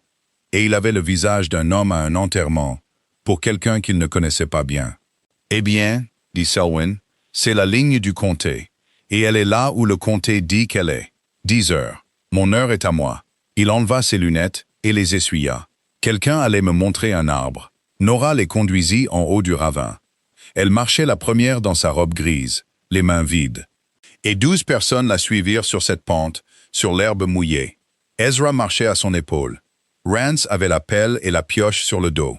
Et il avait le visage d'un homme à un enterrement, pour quelqu'un qu'il ne connaissait pas bien. « Eh bien, dit Selwyn, c'est la ligne du comté, et elle est là où le comté dit qu'elle est. 10 heures. Mon heure est à moi. » Il enleva ses lunettes et les essuya. Quelqu'un allait me montrer un arbre. Nora les conduisit en haut du ravin. Elle marchait la première dans sa robe grise, les mains vides. Et 12 personnes la suivirent sur cette pente, sur l'herbe mouillée. Ezra marchait à son épaule. Rance avait la pelle et la pioche sur le dos.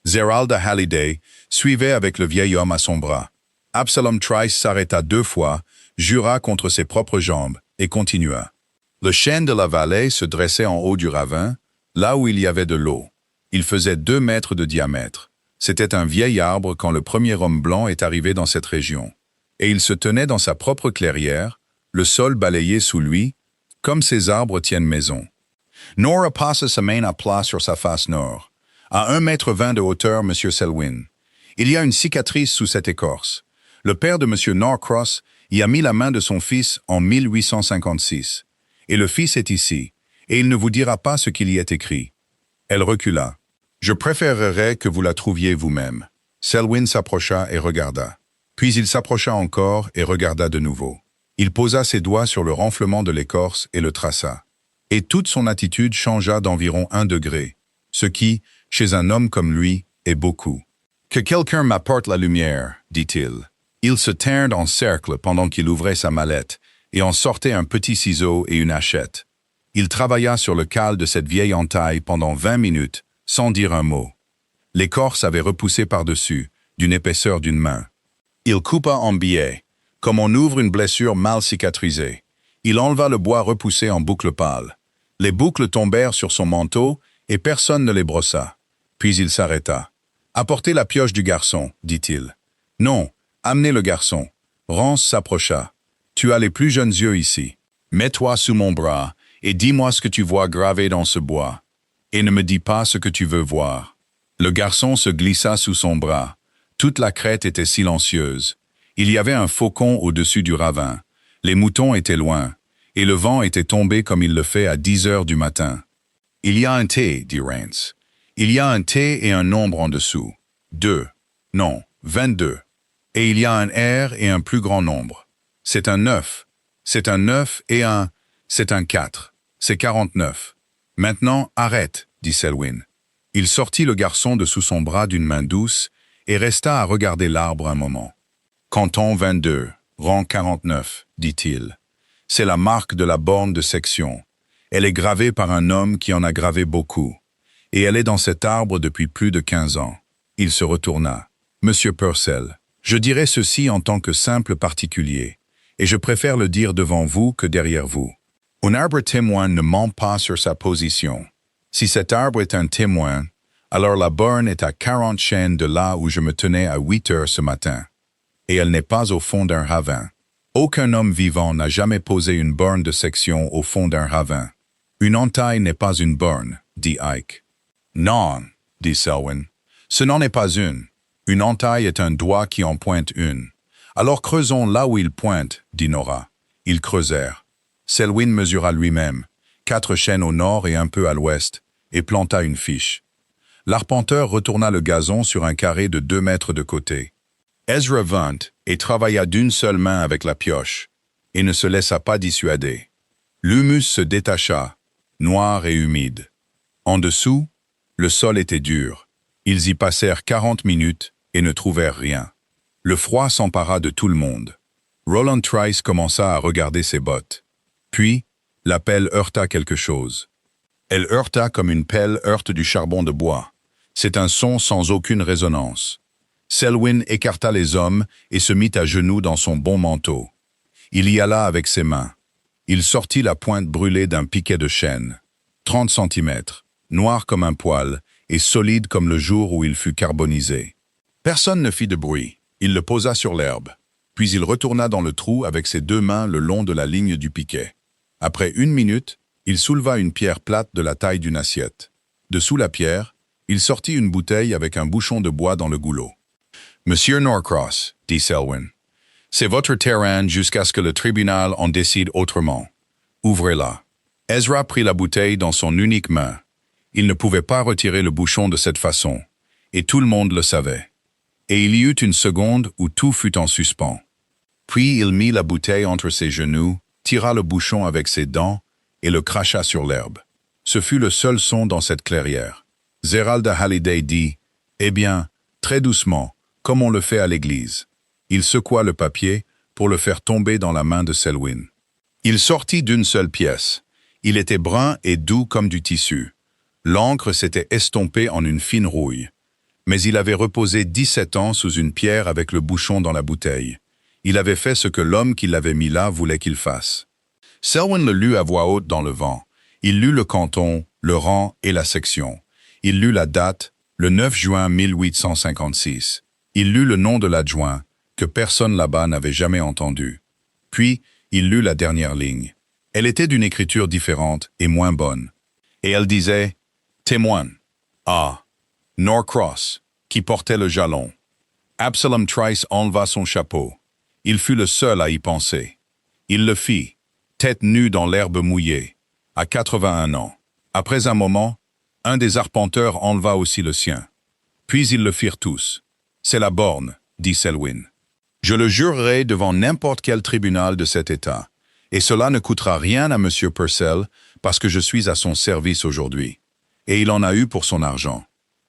Zeralda Halliday suivait avec le vieil homme à son bras. Absalom Trice s'arrêta 2 fois, jura contre ses propres jambes et continua. Le chêne de la vallée se dressait en haut du ravin, là où il y avait de l'eau. Il faisait 2 mètres de diamètre. C'était un vieil arbre quand le premier homme blanc est arrivé dans cette région. Et il se tenait dans sa propre clairière, le sol balayé sous lui, comme ces arbres tiennent maison. Nora passa sa main à plat sur sa face nord. À 1,20 m de hauteur, M. Selwyn. Il y a une cicatrice sous cette écorce. Le père de M. Norcross y a mis la main de son fils en 1856. Et le fils est ici, et il ne vous dira pas ce qu'il y est écrit. Elle recula. Je préférerais que vous la trouviez vous-même. Selwyn s'approcha et regarda. Puis il s'approcha encore et regarda de nouveau. Il posa ses doigts sur le renflement de l'écorce et le traça. Et toute son attitude changea d'environ 1 degré, ce qui, chez un homme comme lui, est beaucoup. « Que quelqu'un m'apporte la lumière, dit-il. » Ils se tinrent en cercle pendant qu'il ouvrait sa mallette, et en sortait un petit ciseau et une hachette. Il travailla sur le cal de cette vieille entaille pendant 20 minutes, sans dire un mot. L'écorce avait repoussé par-dessus, d'une épaisseur d'une main. Il coupa en billets, comme on ouvre une blessure mal cicatrisée. Il enleva le bois repoussé en boucles pâles. Les boucles tombèrent sur son manteau, et personne ne les brossa. Puis il s'arrêta. « Apportez la pioche du garçon, dit-il. »« Non, amenez le garçon. » Rance s'approcha. Tu as les plus jeunes yeux ici. Mets-toi sous mon bras et dis-moi ce que tu vois gravé dans ce bois. Et ne me dis pas ce que tu veux voir. Le garçon se glissa sous son bras. Toute la crête était silencieuse. Il y avait un faucon au-dessus du ravin. Les moutons étaient loin, et le vent était tombé comme il le fait à 10 heures du matin. « Il y a un T, dit Rance. Il y a un T et un nombre en dessous. 2. Non, 22. Et il y a un R et un plus grand nombre. C'est un 9. C'est un 9 et un... C'est un 4. C'est 49. Maintenant, arrête, dit Selwyn. Il sortit le garçon de sous son bras d'une main douce et resta à regarder l'arbre un moment. Canton 22, rang 49, dit-il. C'est la marque de la borne de section. Elle est gravée par un homme qui en a gravé beaucoup. Et elle est dans cet arbre depuis plus de 15 ans. Il se retourna. Monsieur Purcell, je dirai ceci en tant que simple particulier. Et je préfère le dire devant vous que derrière vous. Un arbre témoin ne ment pas sur sa position. Si cet arbre est un témoin, alors la borne est à 40 chaînes de là où je me tenais à 8 heures ce matin. Et elle n'est pas au fond d'un ravin. Aucun homme vivant n'a jamais posé une borne de section au fond d'un ravin. Une entaille n'est pas une borne, dit Ike. Non, dit Selwyn. Ce n'en est pas une. Une entaille est un doigt qui en pointe une. Alors creusons là où il pointe, dit Nora. Ils creusèrent. Selwyn mesura lui-même, 4 chaînes au nord et un peu à l'ouest, et planta une fiche. L'arpenteur retourna le gazon sur un carré de 2 mètres de côté. Ezra vint et travailla d'une seule main avec la pioche, et ne se laissa pas dissuader. L'humus se détacha, noir et humide. En dessous, le sol était dur. Ils y passèrent 40 minutes et ne trouvèrent rien. Le froid s'empara de tout le monde. Roland Trice commença à regarder ses bottes. Puis, la pelle heurta quelque chose. Elle heurta comme une pelle heurte du charbon de bois. C'est un son sans aucune résonance. Selwyn écarta les hommes et se mit à genoux dans son bon manteau. Il y alla avec ses mains. Il sortit la pointe brûlée d'un piquet de chêne. 30 centimètres, noir comme un poil et solide comme le jour où il fut carbonisé. Personne ne fit de bruit. Il le posa sur l'herbe. Puis il retourna dans le trou avec ses deux mains le long de la ligne du piquet. Après 1 minute, il souleva une pierre plate de la taille d'une assiette. Dessous la pierre, il sortit une bouteille avec un bouchon de bois dans le goulot. « Monsieur Norcross, dit Selwyn, c'est votre terrain jusqu'à ce que le tribunal en décide autrement. Ouvrez-la. » Ezra prit la bouteille dans son unique main. Il ne pouvait pas retirer le bouchon de cette façon, et tout le monde le savait. Et il y eut une seconde où tout fut en suspens. Puis il mit la bouteille entre ses genoux, tira le bouchon avec ses dents et le cracha sur l'herbe. Ce fut le seul son dans cette clairière. Zeralda Halliday dit « Eh bien, très doucement, comme on le fait à l'église. » Il secoua le papier pour le faire tomber dans la main de Selwyn. Il sortit d'une seule pièce. Il était brun et doux comme du tissu. L'encre s'était estompée en une fine rouille. Mais il avait reposé 17 ans sous une pierre avec le bouchon dans la bouteille. Il avait fait ce que l'homme qui l'avait mis là voulait qu'il fasse. Selwyn le lut à voix haute dans le vent. Il lut le canton, le rang et la section. Il lut la date, le 9 juin 1856. Il lut le nom de l'adjoint, que personne là-bas n'avait jamais entendu. Puis, il lut la dernière ligne. Elle était d'une écriture différente et moins bonne. Et elle disait « Témoin. Ah, Norcross, qui portait le jalon. » Absalom Trice enleva son chapeau. Il fut le seul à y penser. Il le fit, tête nue dans l'herbe mouillée, à 81 ans. Après un moment, un des arpenteurs enleva aussi le sien. Puis ils le firent tous. « C'est la borne, » dit Selwyn. « Je le jurerai devant n'importe quel tribunal de cet État, et cela ne coûtera rien à M. Purcell parce que je suis à son service aujourd'hui. Et il en a eu pour son argent.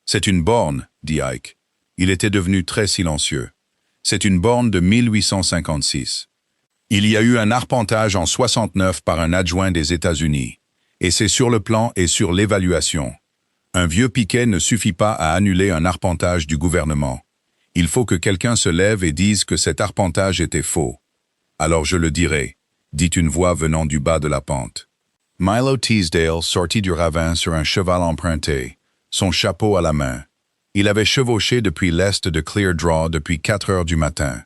C'est une borne, dit Ike. Il était devenu très silencieux. C'est une borne de 1856. Il y a eu un arpentage en 69 par un adjoint des États-Unis, et c'est sur le plan et sur l'évaluation. Un vieux piquet ne suffit pas à annuler un arpentage du gouvernement. Il faut que quelqu'un se lève et dise que cet arpentage était faux. Alors je le dirai, dit une voix venant du bas de la pente. Milo Teasdale sortit du ravin sur un cheval emprunté, son chapeau à la main. Il avait chevauché depuis l'est de Clear Draw depuis 4 heures du matin.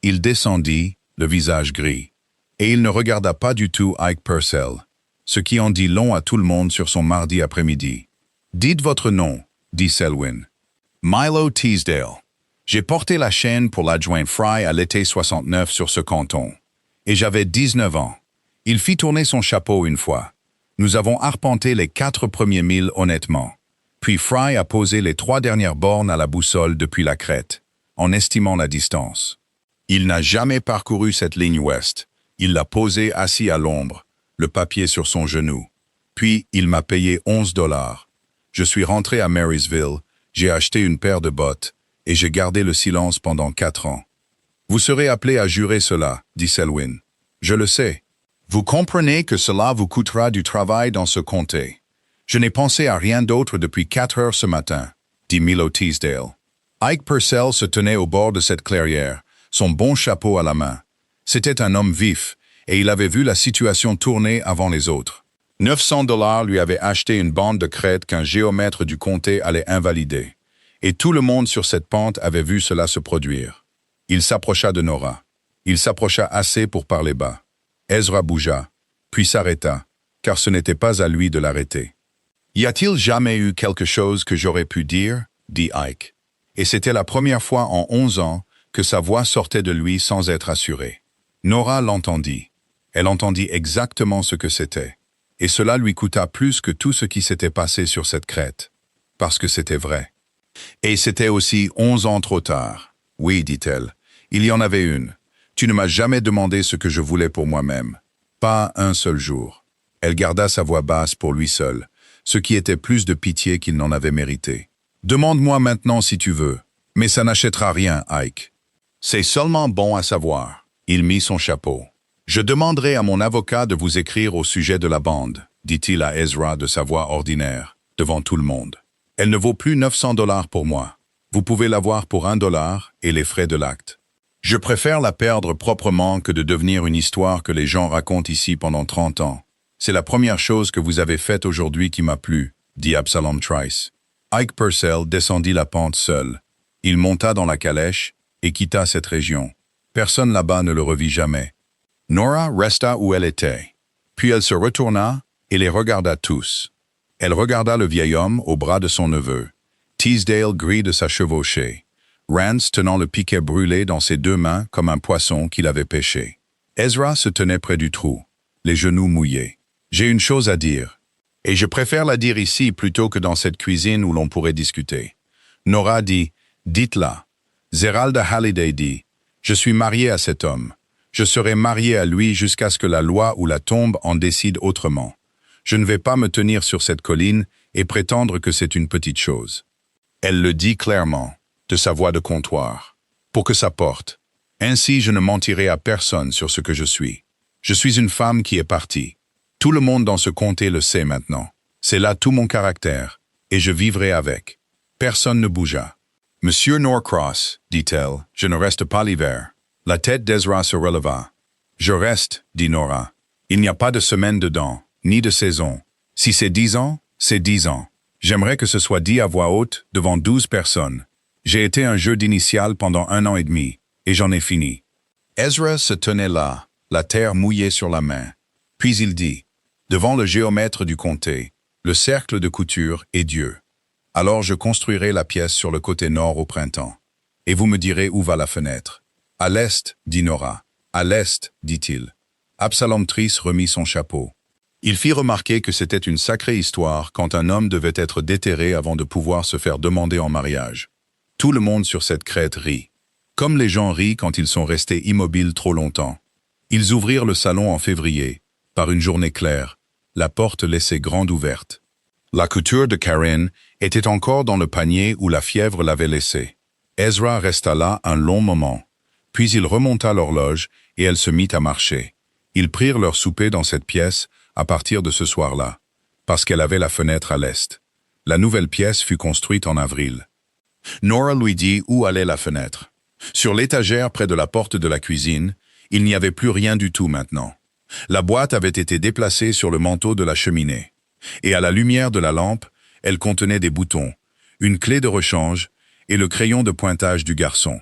Il descendit, le visage gris, et il ne regarda pas du tout Ike Purcell, ce qui en dit long à tout le monde sur son mardi après-midi. « Dites votre nom, » dit Selwyn. « Milo Teasdale. J'ai porté la chaîne pour l'adjoint Fry à l'été 69 sur ce canton. Et j'avais 19 ans. Il fit tourner son chapeau une fois. Nous avons arpenté les 4 premiers milles honnêtement. Puis Fry a posé les 3 dernières bornes à la boussole depuis la crête, en estimant la distance. Il n'a jamais parcouru cette ligne ouest. Il l'a posée assis à l'ombre, le papier sur son genou. Puis il m'a payé 11 $. Je suis rentré à Marysville, j'ai acheté une paire de bottes, et j'ai gardé le silence pendant 4 ans. Vous serez appelé à jurer cela, dit Selwyn. Je le sais. Vous comprenez que cela vous coûtera du travail dans ce comté. Je n'ai pensé à rien d'autre depuis 4 heures ce matin, dit Milo Teasdale. Ike Purcell se tenait au bord de cette clairière, son bon chapeau à la main. C'était un homme vif, et il avait vu la situation tourner avant les autres. 900 $ lui avaient acheté une bande de crête qu'un géomètre du comté allait invalider. Et tout le monde sur cette pente avait vu cela se produire. Il s'approcha de Nora. Il s'approcha assez pour parler bas. Ezra bougea, puis s'arrêta, car ce n'était pas à lui de l'arrêter. « Y a-t-il jamais eu quelque chose que j'aurais pu dire ?» dit Ike. Et c'était la première fois en 11 ans que sa voix sortait de lui sans être assurée. Nora l'entendit. Elle entendit exactement ce que c'était. Et cela lui coûta plus que tout ce qui s'était passé sur cette crête. Parce que c'était vrai. Et c'était aussi 11 ans trop tard. Oui, dit-elle, il y en avait une. Tu ne m'as jamais demandé ce que je voulais pour moi-même. Pas un seul jour. Elle garda sa voix basse pour lui seul, ce qui était plus de pitié qu'il n'en avait mérité. Demande-moi maintenant si tu veux, mais ça n'achètera rien, Ike. C'est seulement bon à savoir. Il mit son chapeau. Je demanderai à mon avocat de vous écrire au sujet de la bande, dit-il à Ezra de sa voix ordinaire, devant tout le monde. Elle ne vaut plus 900 $ pour moi. Vous pouvez l'avoir pour $1 et les frais de l'acte. Je préfère la perdre proprement que de devenir une histoire que les gens racontent ici pendant 30 ans. C'est la première chose que vous avez faite aujourd'hui qui m'a plu, dit Absalom Trice. Ike Purcell descendit la pente seul. Il monta dans la calèche et quitta cette région. Personne là-bas ne le revit jamais. Nora resta où elle était. Puis elle se retourna et les regarda tous. Elle regarda le vieil homme au bras de son neveu. Teasdale gris de sa chevauchée. Rance tenant le piquet brûlé dans ses 2 mains comme un poisson qu'il avait pêché. Ezra se tenait près du trou, les genoux mouillés. « J'ai une chose à dire. Et je préfère la dire ici plutôt que dans cette cuisine où l'on pourrait discuter. » Nora dit « Dites-la. » Zeralda Halliday dit « Je suis mariée à cet homme. Je serai mariée à lui jusqu'à ce que la loi ou la tombe en décide autrement. Je ne vais pas me tenir sur cette colline et prétendre que c'est une petite chose. » Elle le dit clairement, de sa voix de comptoir, pour que ça porte. Ainsi, je ne mentirai à personne sur ce que je suis. Je suis une femme qui est partie. Tout le monde dans ce comté le sait maintenant. C'est là tout mon caractère, et je vivrai avec. Personne ne bougea. « Monsieur Norcross, dit-elle, je ne reste pas l'hiver. » La tête d'Ezra se releva. « Je reste, dit Nora. Il n'y a pas de semaine dedans, ni de saison. Si c'est 10 ans, c'est 10 ans. J'aimerais que ce soit dit à voix haute devant 12 personnes. J'ai été un jeu d'initiale pendant 1 an et demi, et j'en ai fini. » Ezra se tenait là, la terre mouillée sur la main. Puis il dit, devant le géomètre du comté, le cercle de couture est Dieu. Alors je construirai la pièce sur le côté nord au printemps. Et vous me direz où va la fenêtre. À l'est, dit Nora. À l'est, dit-il. Absalom Trice remit son chapeau. Il fit remarquer que c'était une sacrée histoire quand un homme devait être déterré avant de pouvoir se faire demander en mariage. Tout le monde sur cette crête rit. Comme les gens rient quand ils sont restés immobiles trop longtemps. Ils ouvrirent le salon en février, par une journée claire, la porte laissée grande ouverte. La couture de Karen était encore dans le panier où la fièvre l'avait laissée. Ezra resta là un long moment. Puis il remonta l'horloge et elle se mit à marcher. Ils prirent leur souper dans cette pièce à partir de ce soir-là, parce qu'elle avait la fenêtre à l'est. La nouvelle pièce fut construite en avril. Nora lui dit où allait la fenêtre. Sur l'étagère près de la porte de la cuisine, il n'y avait plus rien du tout maintenant. La boîte avait été déplacée sur le manteau de la cheminée. Et à la lumière de la lampe, elle contenait des boutons, une clé de rechange et le crayon de pointage du garçon.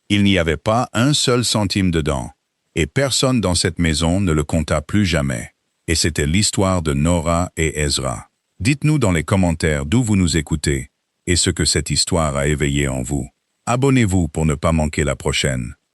Il n'y avait pas un seul centime dedans, et personne dans cette maison ne le compta plus jamais. Et c'était l'histoire de Nora et Ezra. Dites-nous dans les commentaires d'où vous nous écoutez et ce que cette histoire a éveillé en vous. Abonnez-vous pour ne pas manquer la prochaine.